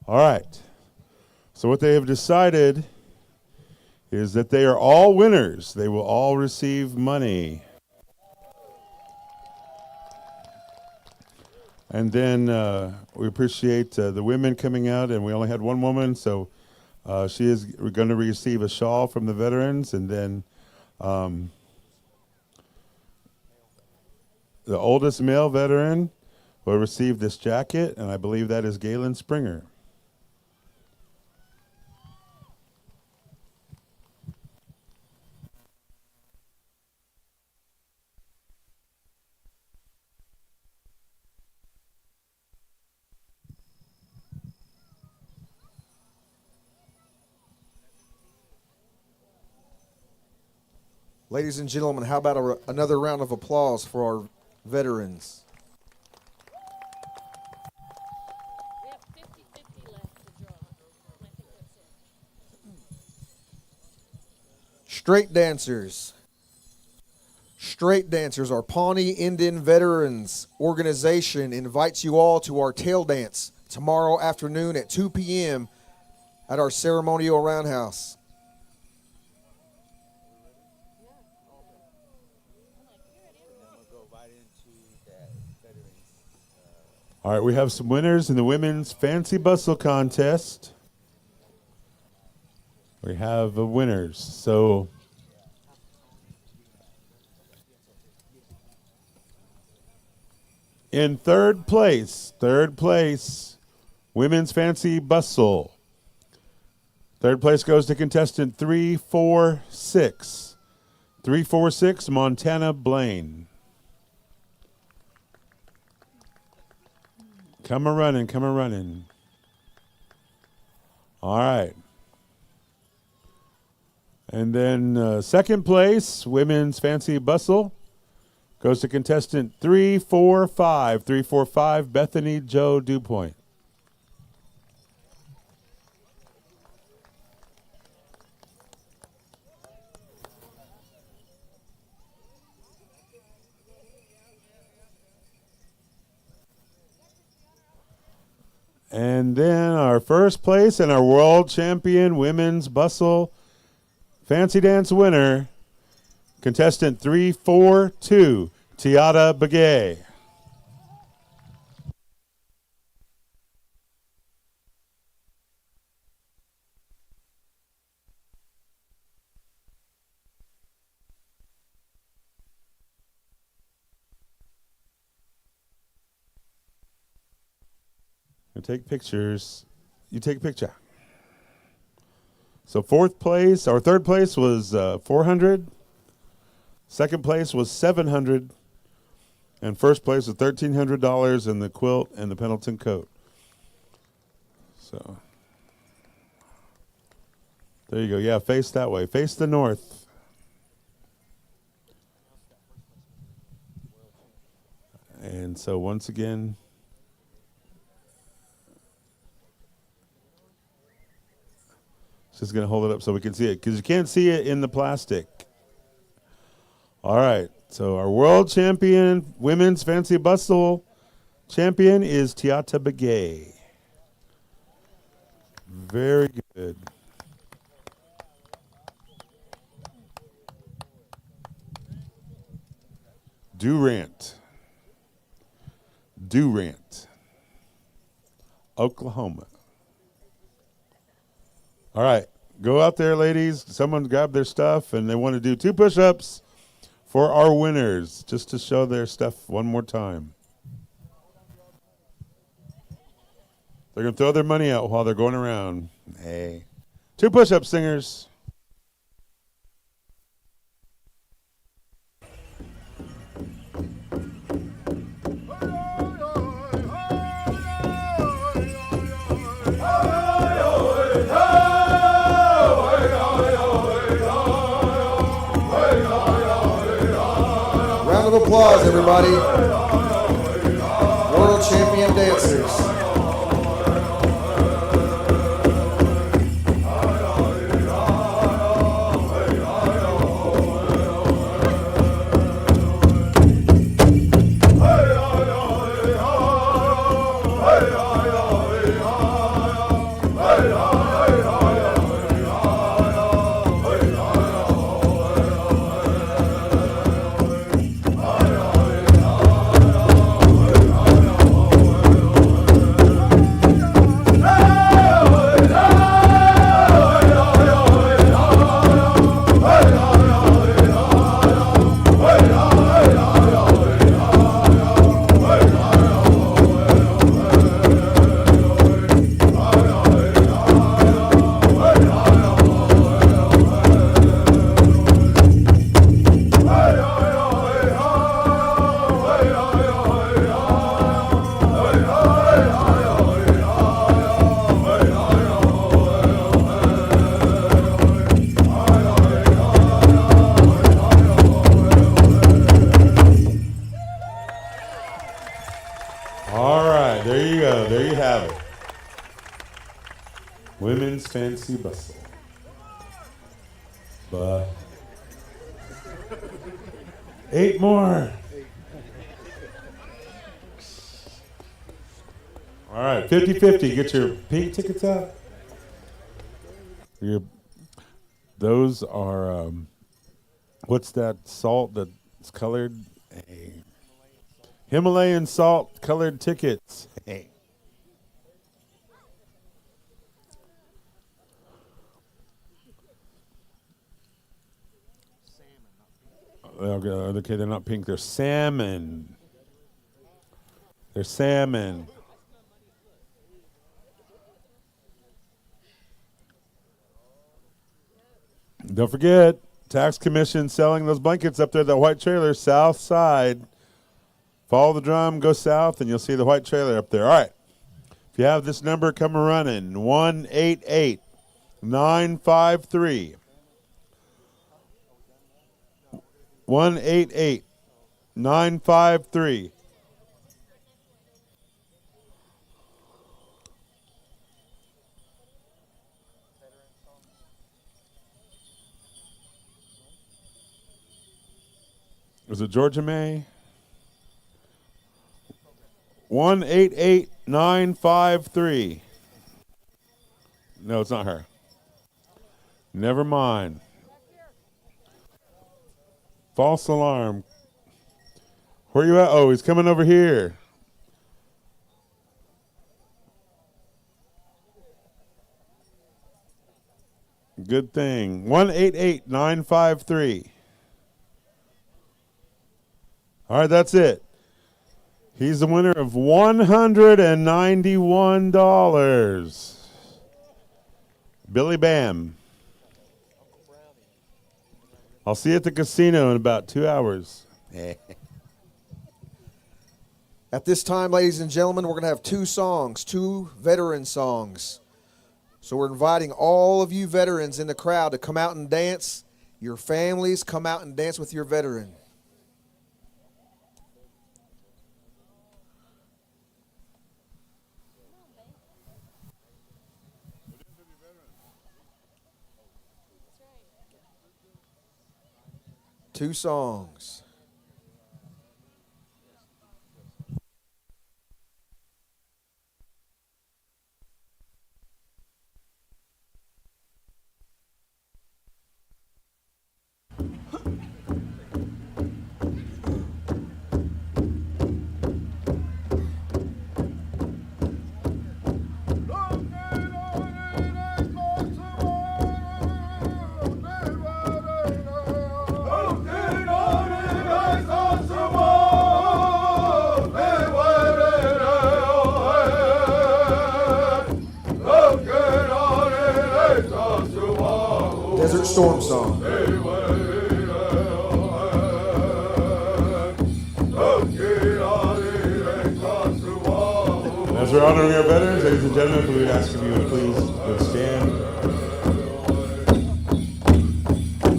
All right. So what they have decided is that they are all winners. They will all receive money. And then we appreciate the women coming out, and we only had one woman, so she is going to receive a shawl from the veterans, and then the oldest male veteran will receive this jacket, and I believe that is Galen Springer. Ladies and gentlemen, how about another round of applause for our veterans? We have 50-50 left to draw. I think that's it. Straight dancers. Straight dancers, our Pawnee Indian Veterans Organization invites you all to our tail dance tomorrow afternoon at 2 p.m. at our ceremonial roundhouse. All right, we have some winners in the women's fancy bustle contest. We have winners. So in third place, women's fancy bustle. Third place goes to contestant 346. 346, Montana Blaine. Come a running, come a running. All right. And then second place, women's fancy bustle, goes to contestant 345. 345, Bethany Joe DuPoint. And then our first place and our world champion women's bustle fancy dance winner, contestant 342, Tiata Begay. Take pictures. You take a picture. So fourth place, or third place was 400. Second place was 700. And first place was $1,300 in the quilt and the Pendleton coat. So there you go. Yeah, face that way. Face the north. And so once again, just going to hold it up so we can see it, because you can't see it in the plastic. All right. So our world champion, women's fancy bustle champion is Tiata Begay. Very good. Durant, Oklahoma. All right, go out there, ladies. Someone grab their stuff, and they want to do 2 push-ups for our winners, just to show their stuff one more time. They're going to throw their money out while they're going around. Hey. 2 push-ups, singers. Round of applause, everybody. World champion dancers. Women's Fancy Bustle. But 8 more. All right, 50-50. Get your pink tickets out. Those are, what's that salt that's colored? Hey. Himalayan salt colored tickets. Hey. Okay, they're not pink. They're salmon. They're salmon. Don't forget, tax commission selling those blankets up there at the white trailer, south side. Follow the drum, go south, and you'll see the white trailer up there. All right. If you have this number, come running. 1-888-953. 1-888-953. Was it Georgia May? 1-888-953. No, it's not her. Never mind. False alarm. Where you at? Oh, he's coming over here. Good thing. 1-888-953. All right, that's it. He's the winner of $191. Billy Bam. I'll see you at the casino in about 2 hours. At this time, ladies and gentlemen, we're going to have 2 songs, 2 veteran songs. So we're inviting all of you veterans in the crowd to come out and dance. Your families, come out and dance with your veteran. Two songs. Desert Storm Song. As we're honoring our veterans, ladies and gentlemen, we would ask if you would please would stand.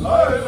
Hey,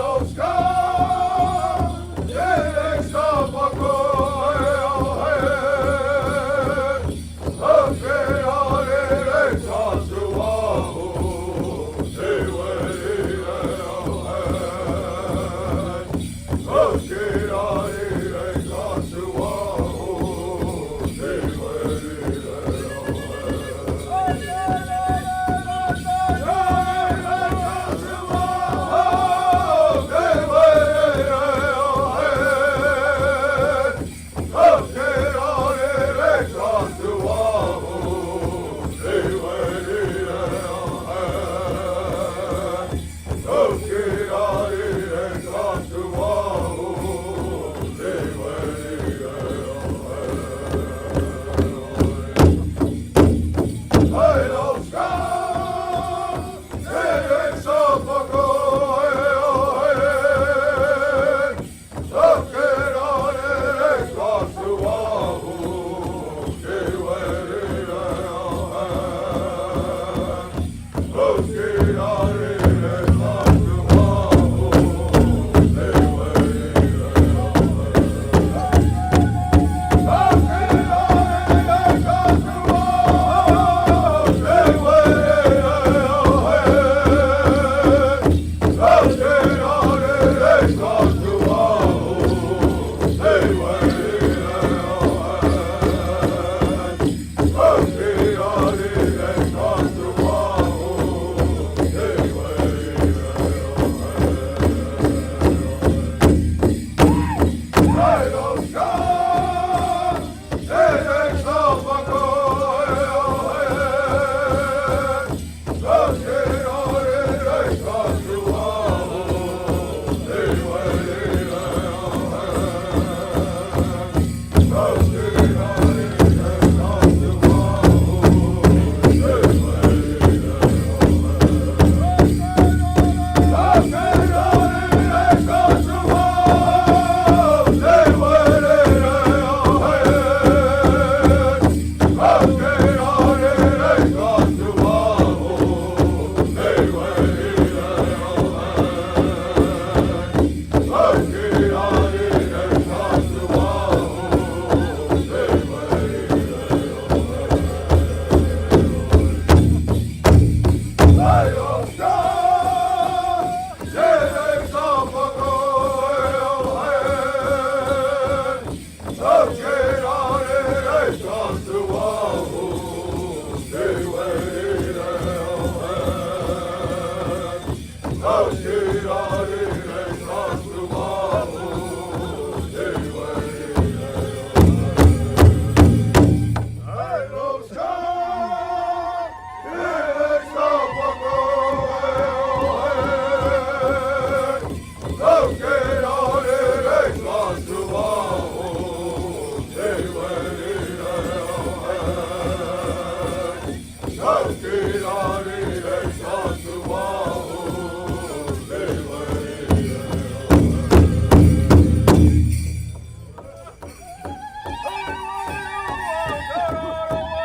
All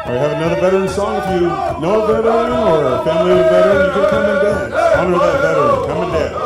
right, have another veteran song. If you know a veteran or a family of a veteran, you can come and dance. Honor that veteran. Come and dance.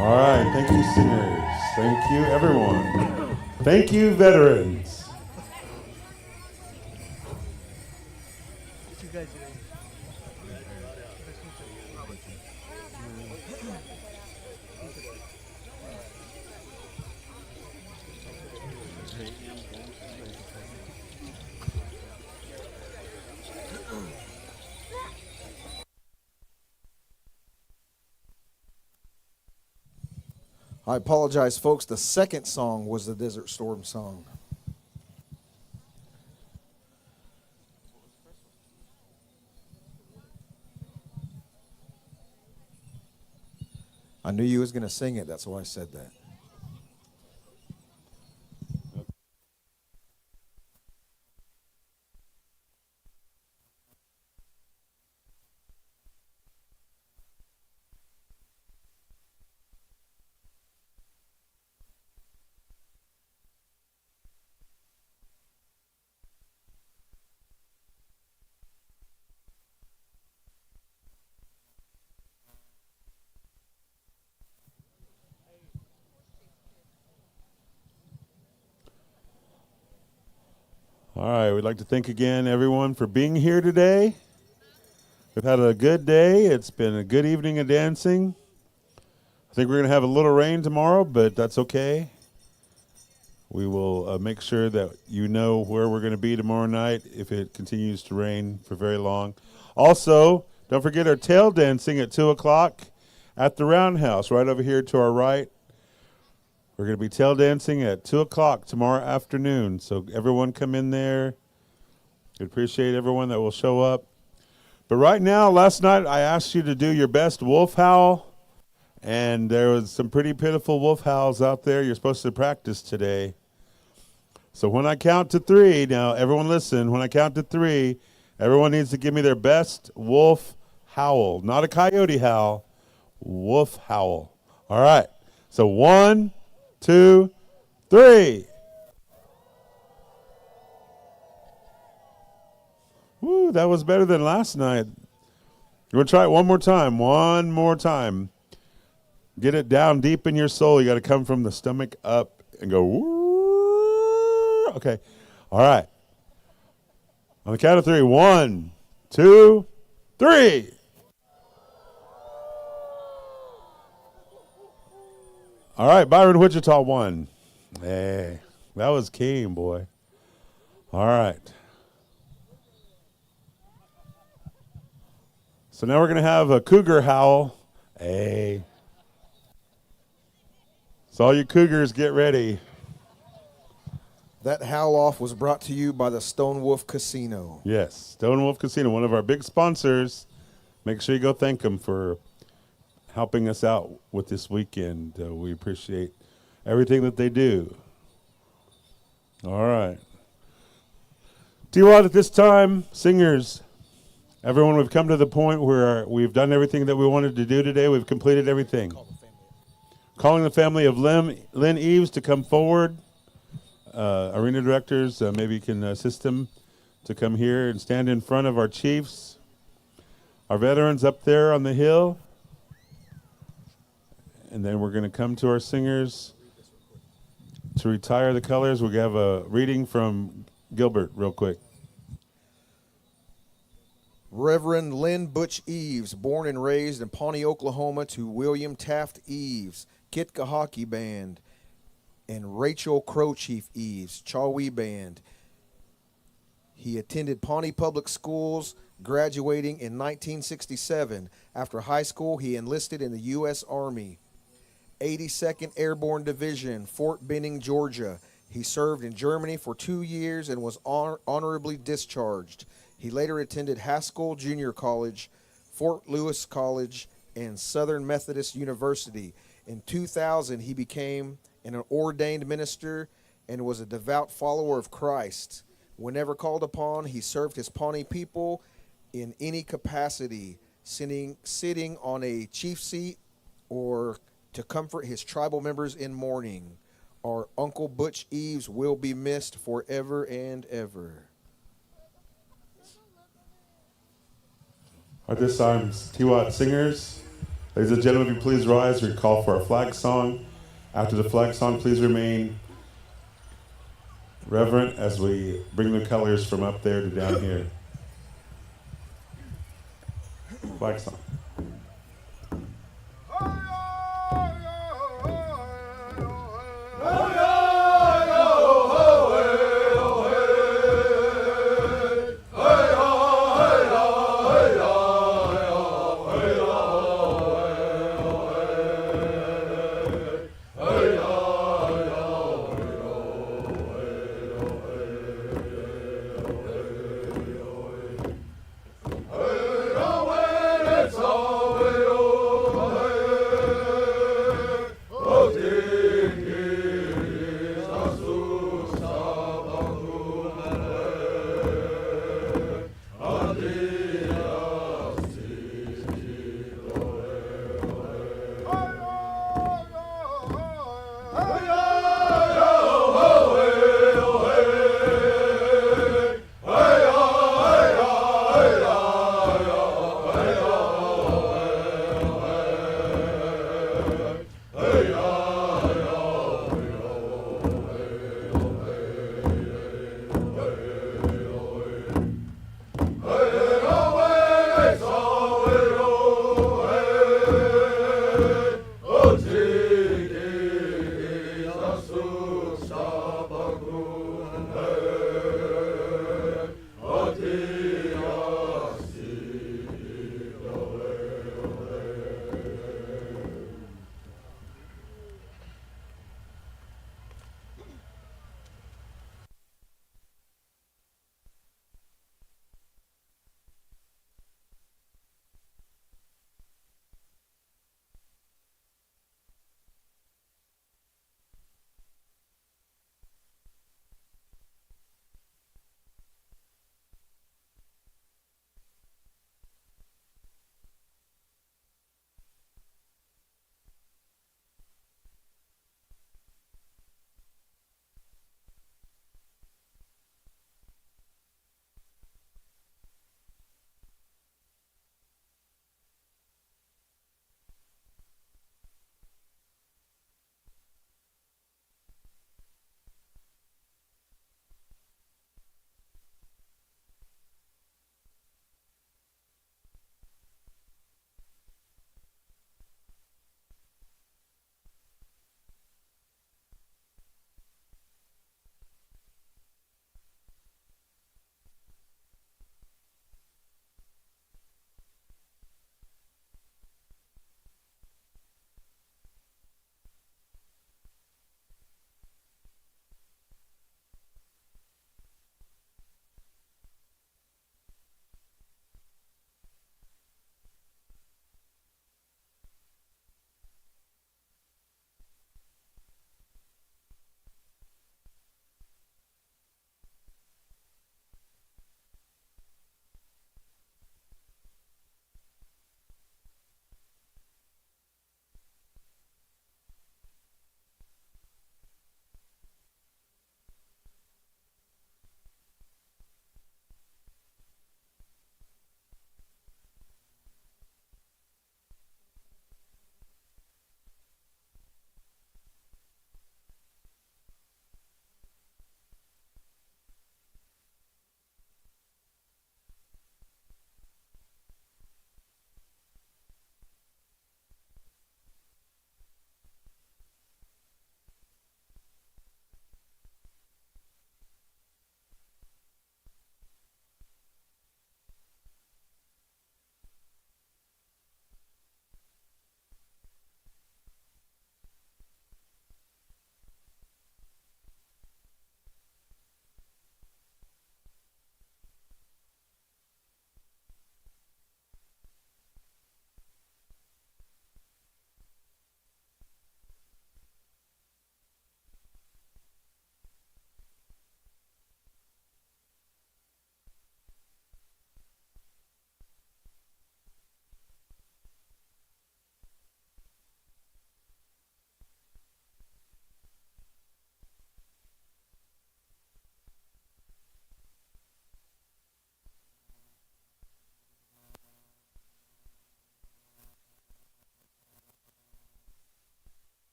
All right, thank you, singers. Thank you, everyone. Thank you, veterans. I apologize, folks. The second song was the Desert Storm song. I knew you was going to sing it. That's why I said that. All right, we'd like to thank again everyone for being here today. We've had a good day. It's been a good evening of dancing. I think we're going to have a little rain tomorrow, but that's okay. We will make sure that you know where we're going to be tomorrow night if it continues to rain for very long. Also, don't forget our tail dancing at 2 o'clock at the Roundhouse right over here to our right. We're going to be tail dancing at 2 o'clock tomorrow afternoon. So everyone come in there. We appreciate everyone that will show up. But right now, last night, I asked you to do your best wolf howl. And there was some pretty pitiful wolf howls out there. You're supposed to practice today. So when I count to 3, now everyone listen, when I count to 3, everyone needs to give me their best wolf howl. Not a coyote howl, wolf howl. All right. So 1, 2, 3. Woo, that was better than last night. You want to try it one more time? One more time. Get it down deep in your soul. You got to come from the stomach up and go, woo. Okay. All right. On the count of 3. 1, 2, 3. All right, Byron Wichita won. Hey, that was keen, boy. All right. So now we're going to have a cougar howl. Hey. So all you cougars, get ready. That howl off was brought to you by the Stone Wolf Casino. Yes, Stone Wolf Casino, one of our big sponsors. Make sure you go thank them for helping us out with this weekend. We appreciate everything that they do. All right. T-Rod, at this time, singers, everyone, we've come to the point where we've done everything that we wanted to do today. We've completed everything. Calling the family of Lynn Eaves to come forward. Arena directors, maybe you can assist them to come here and stand in front of our chiefs. Our veterans up there on the hill. And then we're going to come to our singers to retire the colors. We'll have a reading from Gilbert real quick. Reverend Lynn Butch Eaves, born and raised in Pawnee, Oklahoma, to William Taft Eaves, Kitka Hockey Band, and Rachel Crow Chief Eaves, Chawee Band. He attended Pawnee Public Schools, graduating in 1967. After high school, he enlisted in the U.S. Army. 82nd Airborne Division, Fort Benning, Georgia. He served in Germany for 2 years and was honorably discharged. He later attended Haskell Junior College, Fort Lewis College, and Southern Methodist University. In 2000, he became an ordained minister and was a devout follower of Christ. Whenever called upon, he served his Pawnee people in any capacity, sitting on a chief seat or to comfort his tribal members in mourning. Our Uncle Butch Eaves will be missed forever and ever. At this time, T-Watt singers, ladies and gentlemen, if you please rise, we call for our flag song. After the flag song, please remain reverent as we bring the colors from up there to down here. Flag song. It's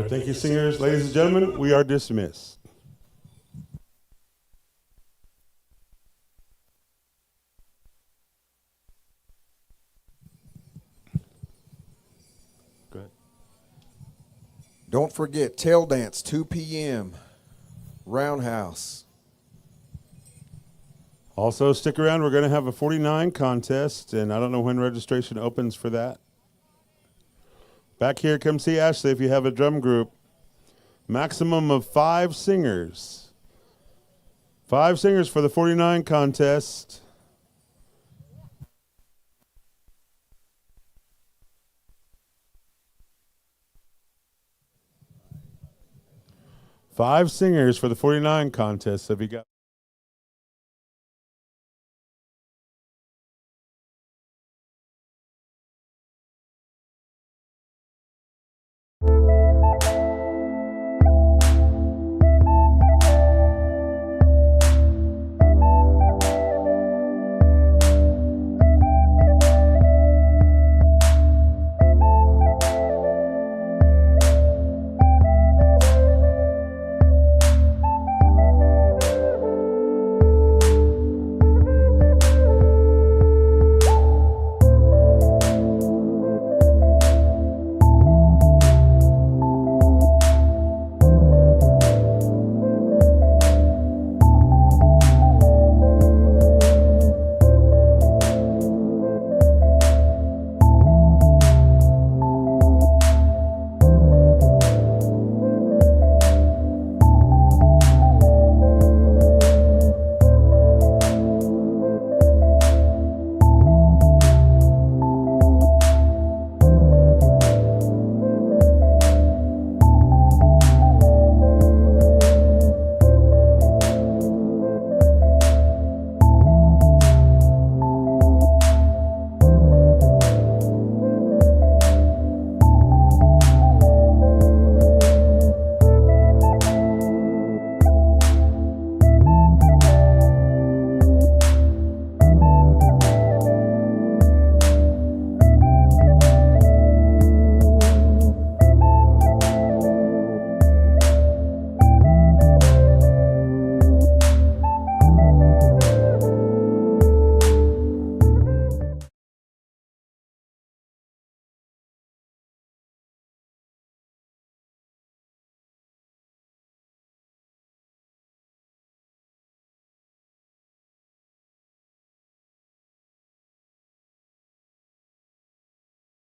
right, thank you, singers. Ladies and gentlemen, we are dismissed. Go ahead. Don't forget, tail dance, 2 p.m., Roundhouse. Also, stick around. We're going to have a 49 contest, and I don't know when registration opens for that. Back here, come see Ashley if you have a drum group. Maximum of 5 singers. 5 singers for the 49 contest. Five singers for the 49 contest. Have you got?